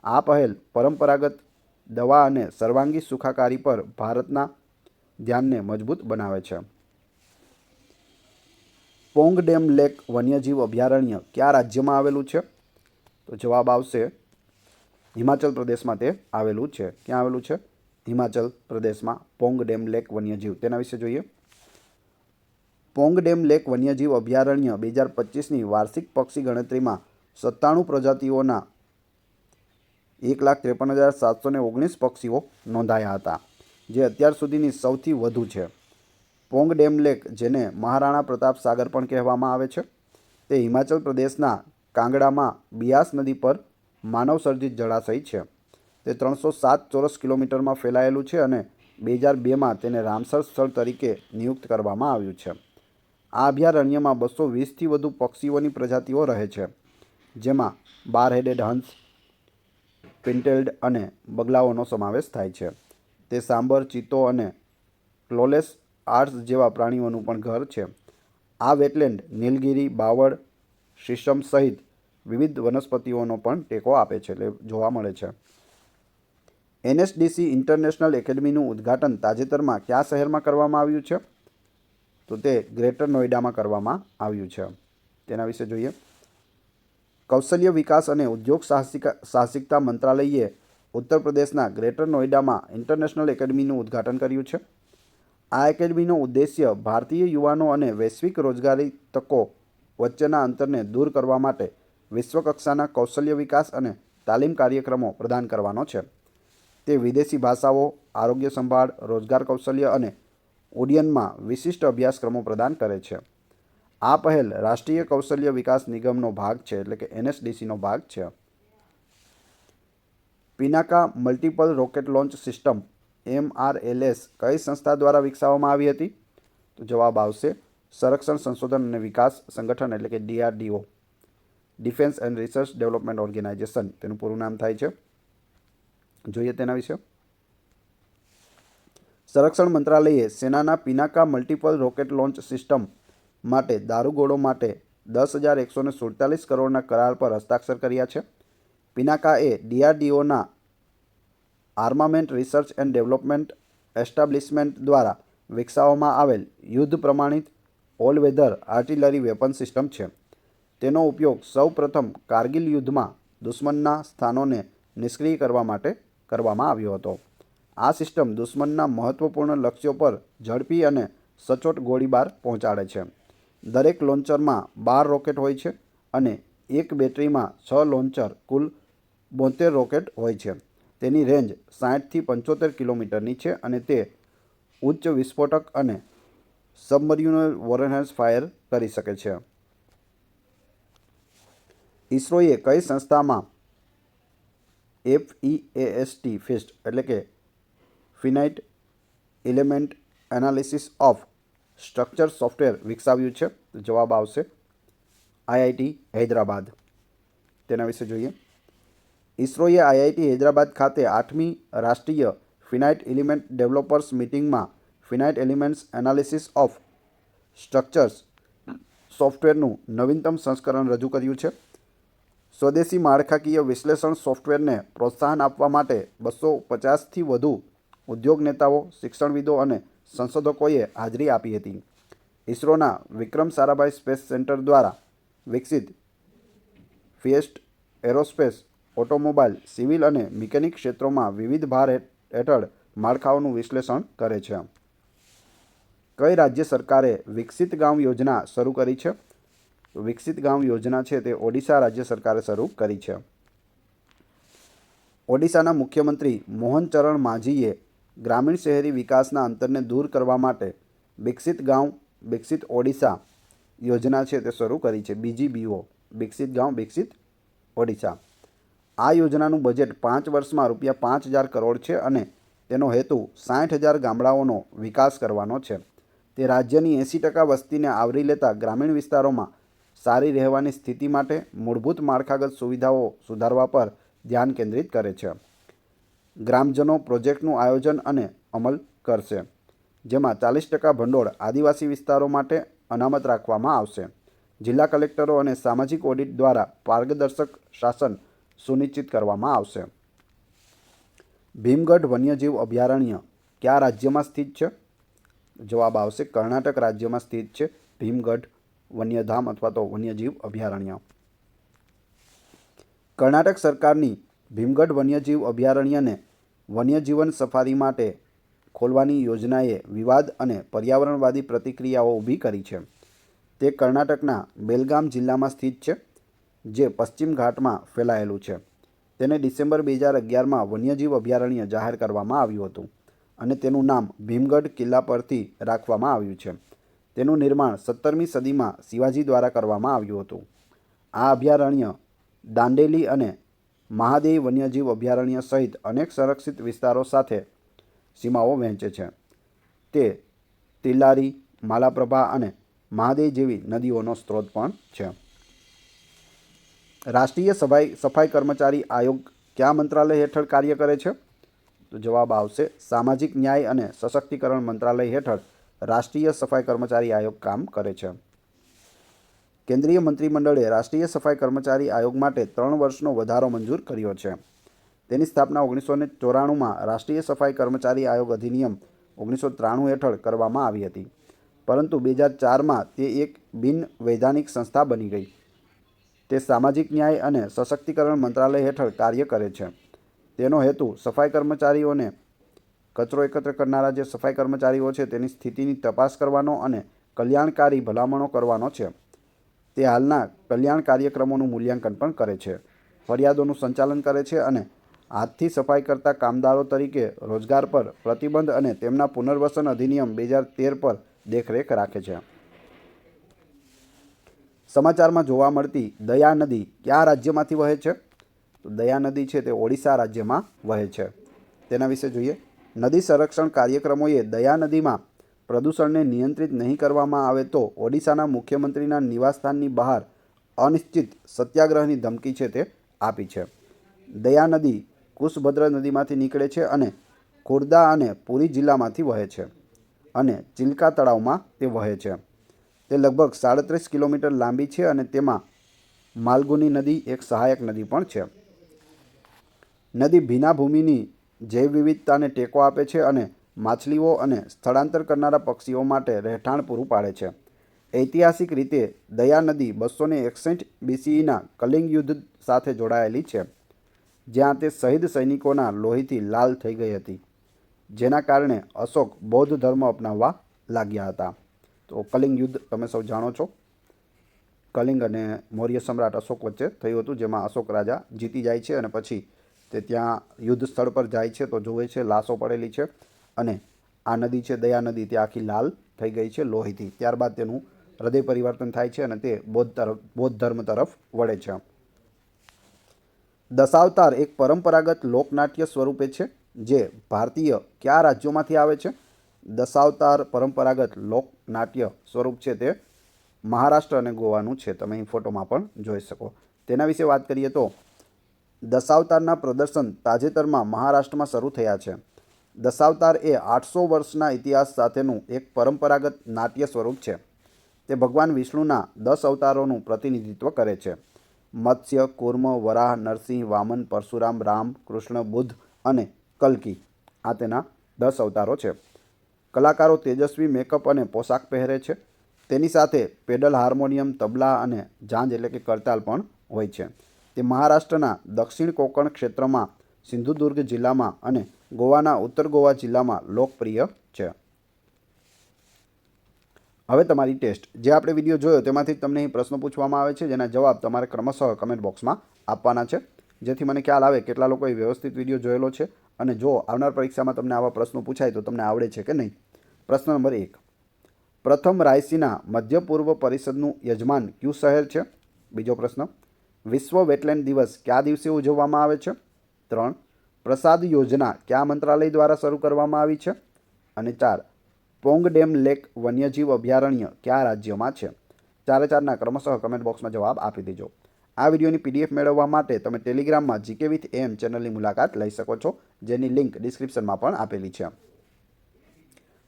Speaker 1: આ પહેલ પરંપરાગત દવા અને સર્વાંગી સુખાકારી પર ભારતના ધ્યાનને મજબૂત બનાવે છે. પોંગ ડેમ લેક વન્યજીવ અભયારણ્ય કયા રાજ્યમાં આવેલું છે? તો જવાબ આવશે હિમાચલ પ્રદેશમાં તે આવેલું છે. ક્યાં આવેલું છે? હિમાચલ પ્રદેશમાં પોંગ ડેમ લેક વન્યજીવ. તેના વિશે જોઈએ. પોંગ ડેમ લેક વન્યજીવ અભયારણ્ય 2025ની વાર્ષિક પક્ષી ગણતરીમાં 97 પ્રજાતિઓના 1,53,719 પક્ષીઓ નોંધાયા હતા, જે અત્યાર સુધીની સૌથી વધુ છે. પોંગ ડેમ લેક, જેને મહારાણા પ્રતાપ સાગર પણ કહેવામાં આવે છે, તે હિમાચલ પ્રદેશના કાંગડામાં બિયાસ નદી પર માનવસર્જિત જળાશય છે. તે 307 ચોરસ કિલોમીટરમાં ફેલાયેલું છે અને 2002માં તેને રામસર સ્થળ તરીકે નિયુક્ત કરવામાં આવ્યું છે. આ અભયારણ્યમાં 220થી વધુ પક્ષીઓની પ્રજાતિઓ રહે છે, જેમાં બાર-હેડેડ હંસ, પિન્ટેલ્ડ અને બગલાઓનો સમાવેશ થાય છે. તે સાંભર, ચિત્તો અને ક્લોલેસ આર્ટ્સ જેવા પ્રાણીઓનું પણ ઘર છે. આ વેટલેન્ડ નીલગિરી, બાવળ, શીશમ સહિત વિવિધ વનસ્પતિઓનો પણ ટેકો આપે છે, એટલે જોવા મળે છે. NSDC ઇન્ટરનેશનલ એકેડમીનું ઉદ્ઘાટન તાજેતરમાં કયા શહેરમાં કરવામાં આવ્યું છે? તો તે ગ્રેટર નોઈડામાં કરવામાં આવ્યું છે. તેના વિશે જોઈએ. કૌશલ્ય વિકાસ અને ઉદ્યોગ સાહસિકતા મંત્રાલયે ઉત્તર પ્રદેશના ગ્રેટર નોઈડામાં ઇન્ટરનેશનલ એકેડમીનું ઉદ્ઘાટન કર્યું છે. આ એકેડમીનો ઉદ્દેશ્ય ભારતીય યુવાનો અને વૈશ્વિક રોજગારી તકો વચ્ચેના અંતરને દૂર કરવા માટે વિશ્વકક્ષાના કૌશલ્ય વિકાસ અને તાલીમ કાર્યક્રમો પ્રદાન કરવાનો છે. તે વિદેશી ભાષાઓ, આરોગ્ય સંભાળ, રોજગાર કૌશલ્ય અને ઉડ્ડયનમાં વિશિષ્ટ અભ્યાસક્રમો પ્રદાન કરે છે. આ પહેલ રાષ્ટ્રીય કૌશલ્ય વિકાસ નિગમનો ભાગ છે, એટલે કે NSDCનો ભાગ છે. Pinaka multiple rocket launch system MRLS કઈ સંસ્થા દ્વારા વિકસાવવામાં આવી હતી? તો જવાબ આવશે સંરક્ષણ સંશોધન અને વિકાસ સંગઠન, એટલે કે DRDO, defence and research development organisation તેનું પૂરું નામ થાય છે. જોઈએ તેના વિશે. સંરક્ષણ મંત્રાલયે સેનાના Pinaka multiple rocket launch system માટે દારૂગોળો માટે 10,147 કરોડના કરાર પર હસ્તાક્ષર કર્યા છે. પિનાકા એ DRDOના armament research and development establishment દ્વારા વિકસાવવામાં આવેલ યુદ્ધ પ્રમાણિત all weather artillery weapon system છે. તેનો ઉપયોગ સૌ પ્રથમ કારગિલ યુદ્ધમાં દુશ્મનના સ્થાનોને નિષ્ક્રિય કરવા માટે કરવામાં આવ્યો હતો. આ સિસ્ટમ દુશ્મનના મહત્વપૂર્ણ લક્ષ્યો પર ઝડપી અને સચોટ ગોળીબાર પહોંચાડે છે. દરેક લોન્ચરમાં 12 રોકેટ હોય છે અને એક બેટરીમાં 6 લોન્ચર કુલ 72 રોકેટ હોય છે. તેની રેન્જ 60થી 75 કિલોમીટરની છે અને તે ઉચ્ચ વિસ્ફોટક અને સબમરીનલ વોરહેડ્સ ફાયર કરી શકે છે. ઇસરોએ કઈ સંસ્થામાં FEAST એટલે કે finite element analysis of structure software વિકસાવ્યું છે? તો જવાબ આવશે IIT હૈદરાબાદ. તેના વિશે જોઈએ. ઇસરોએ IIT હૈદરાબાદ ખાતે 8મી રાષ્ટ્રીય ફિનાઇટ એલિમેન્ટ ડેવલપર્સ મીટિંગમાં finite elements analysis of structures સોફ્ટવેરનું નવીનતમ સંસ્કરણ રજૂ કર્યું છે. સ્વદેશી માળખાકીય વિશ્લેષણ સોફ્ટવેરને પ્રોત્સાહન આપવા માટે 250થી વધુ ઉદ્યોગ નેતાઓ, શિક્ષણવિદો અને સંશોધકોએ હાજરી આપી હતી. ઇસરોના વિક્રમ સારાભાઈ સ્પેસ સેન્ટર દ્વારા વિકસિત ફિએસ્ટ એરોસ્પેસ, ઓટોમોબાઈલ, સિવિલ અને મિકેનિક ક્ષેત્રોમાં વિવિધ ભાર હેઠળ માળખાઓનું વિશ્લેષણ કરે છે. કઈ રાજ્ય સરકારે વિકસિત ગામ યોજના શરૂ કરી છે? વિકસિત ગામ યોજના છે તે ઓડિશા રાજ્ય સરકારે શરૂ કરી છે. ઓડિશાના મુખ્યમંત્રી મોહન ચરણ માઝીએ ગ્રામીણ શહેરી વિકાસના અંતરને દૂર કરવા માટે વિકસિત ગાંવ વિકસિત ઓડિશા યોજના છે તે શરૂ કરી છે. BGBO, વિકસિત ગાંવ વિકસિત ઓડિશા. આ યોજનાનું બજેટ 5 વર્ષમાં ₹5,000 કરોડ છે અને તેનો હેતુ 60,000 ગામડાઓનો વિકાસ કરવાનો છે. તે રાજ્યની 80% વસ્તીને આવરી લેતા ગ્રામીણ વિસ્તારોમાં સારી રહેવાની સ્થિતિ માટે મૂળભૂત માળખાગત સુવિધાઓ સુધારવા પર ધ્યાન કેન્દ્રિત કરે છે. ગ્રામજનો પ્રોજેક્ટનું આયોજન અને અમલ કરશે, જેમાં 40% ભંડોળ આદિવાસી વિસ્તારો માટે અનામત રાખવામાં આવશે. જિલ્લા કલેક્ટરો અને સામાજિક ઓડિટ દ્વારા પારદર્શક શાસન સુનિશ્ચિત કરવામાં આવશે. ભીમગઢ વન્યજીવ અભયારણ્ય કયા રાજ્યમાં સ્થિત છે? જવાબ આવશે કર્ણાટક રાજ્યમાં સ્થિત છે ભીમગઢ વન્યધામ અથવા તો વન્યજીવ અભયારણ્ય. કર્ણાટક સરકારની ભીમગઢ વન્યજીવ અભયારણ્યને વન્યજીવન સફારી માટે ખોલવાની યોજનાએ વિવાદ અને પર્યાવરણવાદી પ્રતિક્રિયાઓ ઊભી કરી છે. તે કર્ણાટકના બેલગામ જિલ્લામાં સ્થિત છે, જે પશ્ચિમ ઘાટમાં ફેલાયેલું છે. તેને ડિસેમ્બર 2011માં વન્યજીવ અભયારણ્ય જાહેર કરવામાં આવ્યું હતું અને તેનું નામ ભીમગઢ કિલ્લા પરથી રાખવામાં આવ્યું છે. તેનું નિર્માણ 17મી સદીમાં શિવાજી દ્વારા કરવામાં આવ્યું હતું. આ અભયારણ્ય દાંડેલી અને મહાદેઈ વન્યજીવ અભયારણ્ય સહિત અનેક સંરક્ષિત વિસ્તારો સાથે સીમાઓ વહેંચે છે. તે તિલ્લારી, માલાપ્રભા અને મહાદેઈ જેવી નદીઓનો સ્ત્રોત પણ છે. રાષ્ટ્રીય સફાઈ કર્મચારી આયોગ કયા મંત્રાલય હેઠળ કાર્ય કરે છે? તો જવાબ આવશે સામાજિક ન્યાય અને સશક્તિકરણ મંત્રાલય હેઠળ રાષ્ટ્રીય સફાઈ કર્મચારી આયોગ કામ કરે છે. કેન્દ્રીય મંત્રીમંડળે રાષ્ટ્રીય સફાઈ કર્મચારી આયોગ માટે 3 વર્ષનો વધારો મંજૂર કર્યો છે. તેની સ્થાપના 1994માં રાષ્ટ્રીય સફાઈ કર્મચારી આયોગ અધિનિયમ 1993 હેઠળ કરવામાં આવી હતી, પરંતુ 2004માં તે એક બિન-વૈધાનિક સંસ્થા બની ગઈ. તે સામાજિક ન્યાય અને સશક્તિકરણ મંત્રાલય હેઠળ કાર્ય કરે છે. તેનો હેતુ સફાઈ કર્મચારીઓને કચરો એકત્ર કરનારા જે સફાઈ કર્મચારીઓ છે તેની સ્થિતિની તપાસ કરવાનો અને કલ્યાણકારી ભલામણો કરવાનો છે. તે હાલના કલ્યાણ કાર્યક્રમોનું મૂલ્યાંકન પણ કરે છે, ફરિયાદોનું સંચાલન કરે છે અને હાથથી સફાઈ કરતા કામદારો તરીકે રોજગાર પર પ્રતિબંધ અને તેમના પુનર્વસન અધિનિયમ 2013 પર દેખરેખ રાખે છે. સમાચારમાં જોવા મળતી દયા નદી કયા રાજ્યમાંથી વહે છે? તો દયા નદી છે તે ઓડિશા રાજ્યમાં વહે છે. તેના વિશે જોઈએ. નદી સંરક્ષણ કાર્યક્રમોએ દયા નદીમાં પ્રદૂષણને નિયંત્રિત નહીં કરવામાં આવે તો ઓડિશાના મુખ્યમંત્રીના નિવાસસ્થાનની બહાર અનિશ્ચિત સત્યાગ્રહની ધમકી છે તે આપી છે. દયા નદી કુશભદ્ર નદીમાંથી નીકળે છે અને ખોર્દા અને પુરી જિલ્લામાંથી વહે છે અને ચિલ્કા તળાવમાં તે વહે છે. તે લગભગ 37 કિલોમીટર લાંબી છે અને તેમાં માલગુની નદી એક સહાયક નદી પણ છે. નદી ભીના ભૂમિની જૈવ વિવિધતાને ટેકો આપે છે અને માછલીઓ અને સ્થળાંતર કરનારા પક્ષીઓ માટે રહેઠાણ પૂરું પાડે છે. ઐતિહાસિક રીતે દયા નદી 261 BCEના કલિંગ યુદ્ધ સાથે જોડાયેલી છે, જ્યાં તે શહીદ સૈનિકોના લોહીથી લાલ થઈ ગઈ હતી, જેના કારણે અશોક બૌદ્ધ ધર્મ અપનાવવા લાગ્યા હતા. તો કલિંગ યુદ્ધ તમે સૌ જાણો છો. કલિંગ અને મૌર્ય સમ્રાટ અશોક વચ્ચે થયું હતું, જેમાં અશોક રાજા જીતી જાય છે અને પછી તે ત્યાં યુદ્ધ સ્થળ પર જાય છે તો જુએ છે લાશો પડેલી છે અને આ નદી છે દયા નદી તે આખી લાલ થઈ ગઈ છે લોહીથી. ત્યારબાદ તેનું હૃદય પરિવર્તન થાય છે અને તે બૌદ્ધ ધર્મ તરફ વળે છે. દશાવતાર એક પરંપરાગત લોકનાટ્ય સ્વરૂપે છે જે ભારતીય કયા રાજ્યોમાંથી આવે છે? દશાવતાર પરંપરાગત લોકનાટ્ય સ્વરૂપ છે તે મહારાષ્ટ્ર અને ગોવાનું છે. તમે અહીં ફોટોમાં પણ જોઈ શકો. તેના વિશે વાત કરીએ તો દશાવતારના પ્રદર્શન તાજેતરમાં મહારાષ્ટ્રમાં શરૂ થયા છે. દશાવતાર એ 800 વર્ષના ઇતિહાસ સાથેનું એક પરંપરાગત નાટ્ય સ્વરૂપ છે. તે ભગવાન વિષ્ણુના 10 અવતારોનું પ્રતિનિધિત્વ કરે છે. મત્સ્ય, કૂર્મ, વરાહ, નરસિંહ, વામન, પરશુરામ, રામ, કૃષ્ણ, બુદ્ધ અને કલ્કી આ તેના 10 અવતારો છે. કલાકારો તેજસ્વી મેકઅપ અને પોશાક પહેરે છે. તેની સાથે પેડલ હાર્મોનિયમ, તબલા અને ઝાંઝ એટલે કે કરતાલ પણ હોય છે. તે મહારાષ્ટ્રના દક્ષિણ કોંકણ ક્ષેત્રમાં, સિંધુદુર્ગ જિલ્લામાં અને ગોવાના ઉત્તર ગોવા જિલ્લામાં લોકપ્રિય છે. હવે તમારી ટેસ્ટ. જે આપણે વિડીયો જોયો તેમાંથી તમને અહીં પ્રશ્નો પૂછવામાં આવે છે જેના જવાબ તમારે ક્રમશઃ કમેન્ટ બોક્સમાં આપવાના છે, જેથી મને ખ્યાલ આવે કેટલા લોકોએ વ્યવસ્થિત વિડીયો જોયેલો છે અને જો આવનાર પરીક્ષામાં તમને આવા પ્રશ્નો પૂછાય તો તમને આવડે છે કે નહીં. પ્રશ્ન નંબર 1. પ્રથમ રાયસીના મધ્ય પૂર્વ પરિષદનું યજમાન કયું શહેર છે? બીજો પ્રશ્ન. વિશ્વ વેટલેન્ડ દિવસ કયા દિવસે ઉજવવામાં આવે છે? 3. પ્રસાદ યોજના કયા મંત્રાલય દ્વારા શરૂ કરવામાં આવી છે? અને 4. પોંગ ડેમ લેક વન્યજીવ અભયારણ્ય કયા રાજ્યમાં છે? 4/4ના ક્રમશઃ કમેન્ટ બોક્સમાં જવાબ આપી દેજો. આ વિડીયોની PDF મેળવવા માટે તમે ટેલિગ્રામમાં GK with AM ચેનલની મુલાકાત લઈ શકો છો, જેની લિંક ડિસ્ક્રિપ્શનમાં પણ આપેલી છે.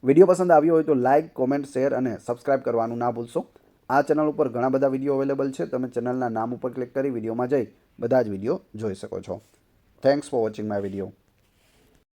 Speaker 1: વિડીયો પસંદ આવ્યો હોય તો લાઇક, કોમેન્ટ, શેર અને સબસ્ક્રાઇબ કરવાનું ના ભૂલશો. આ ચેનલ ઉપર ઘણા બધા વિડીયો અવેલેબલ છે. તમે ચેનલના નામ ઉપર ક્લિક કરી વિડીયોમાં જઈ બધા જ વિડીયો જોઈ શકો છો. Thanks for watching my video.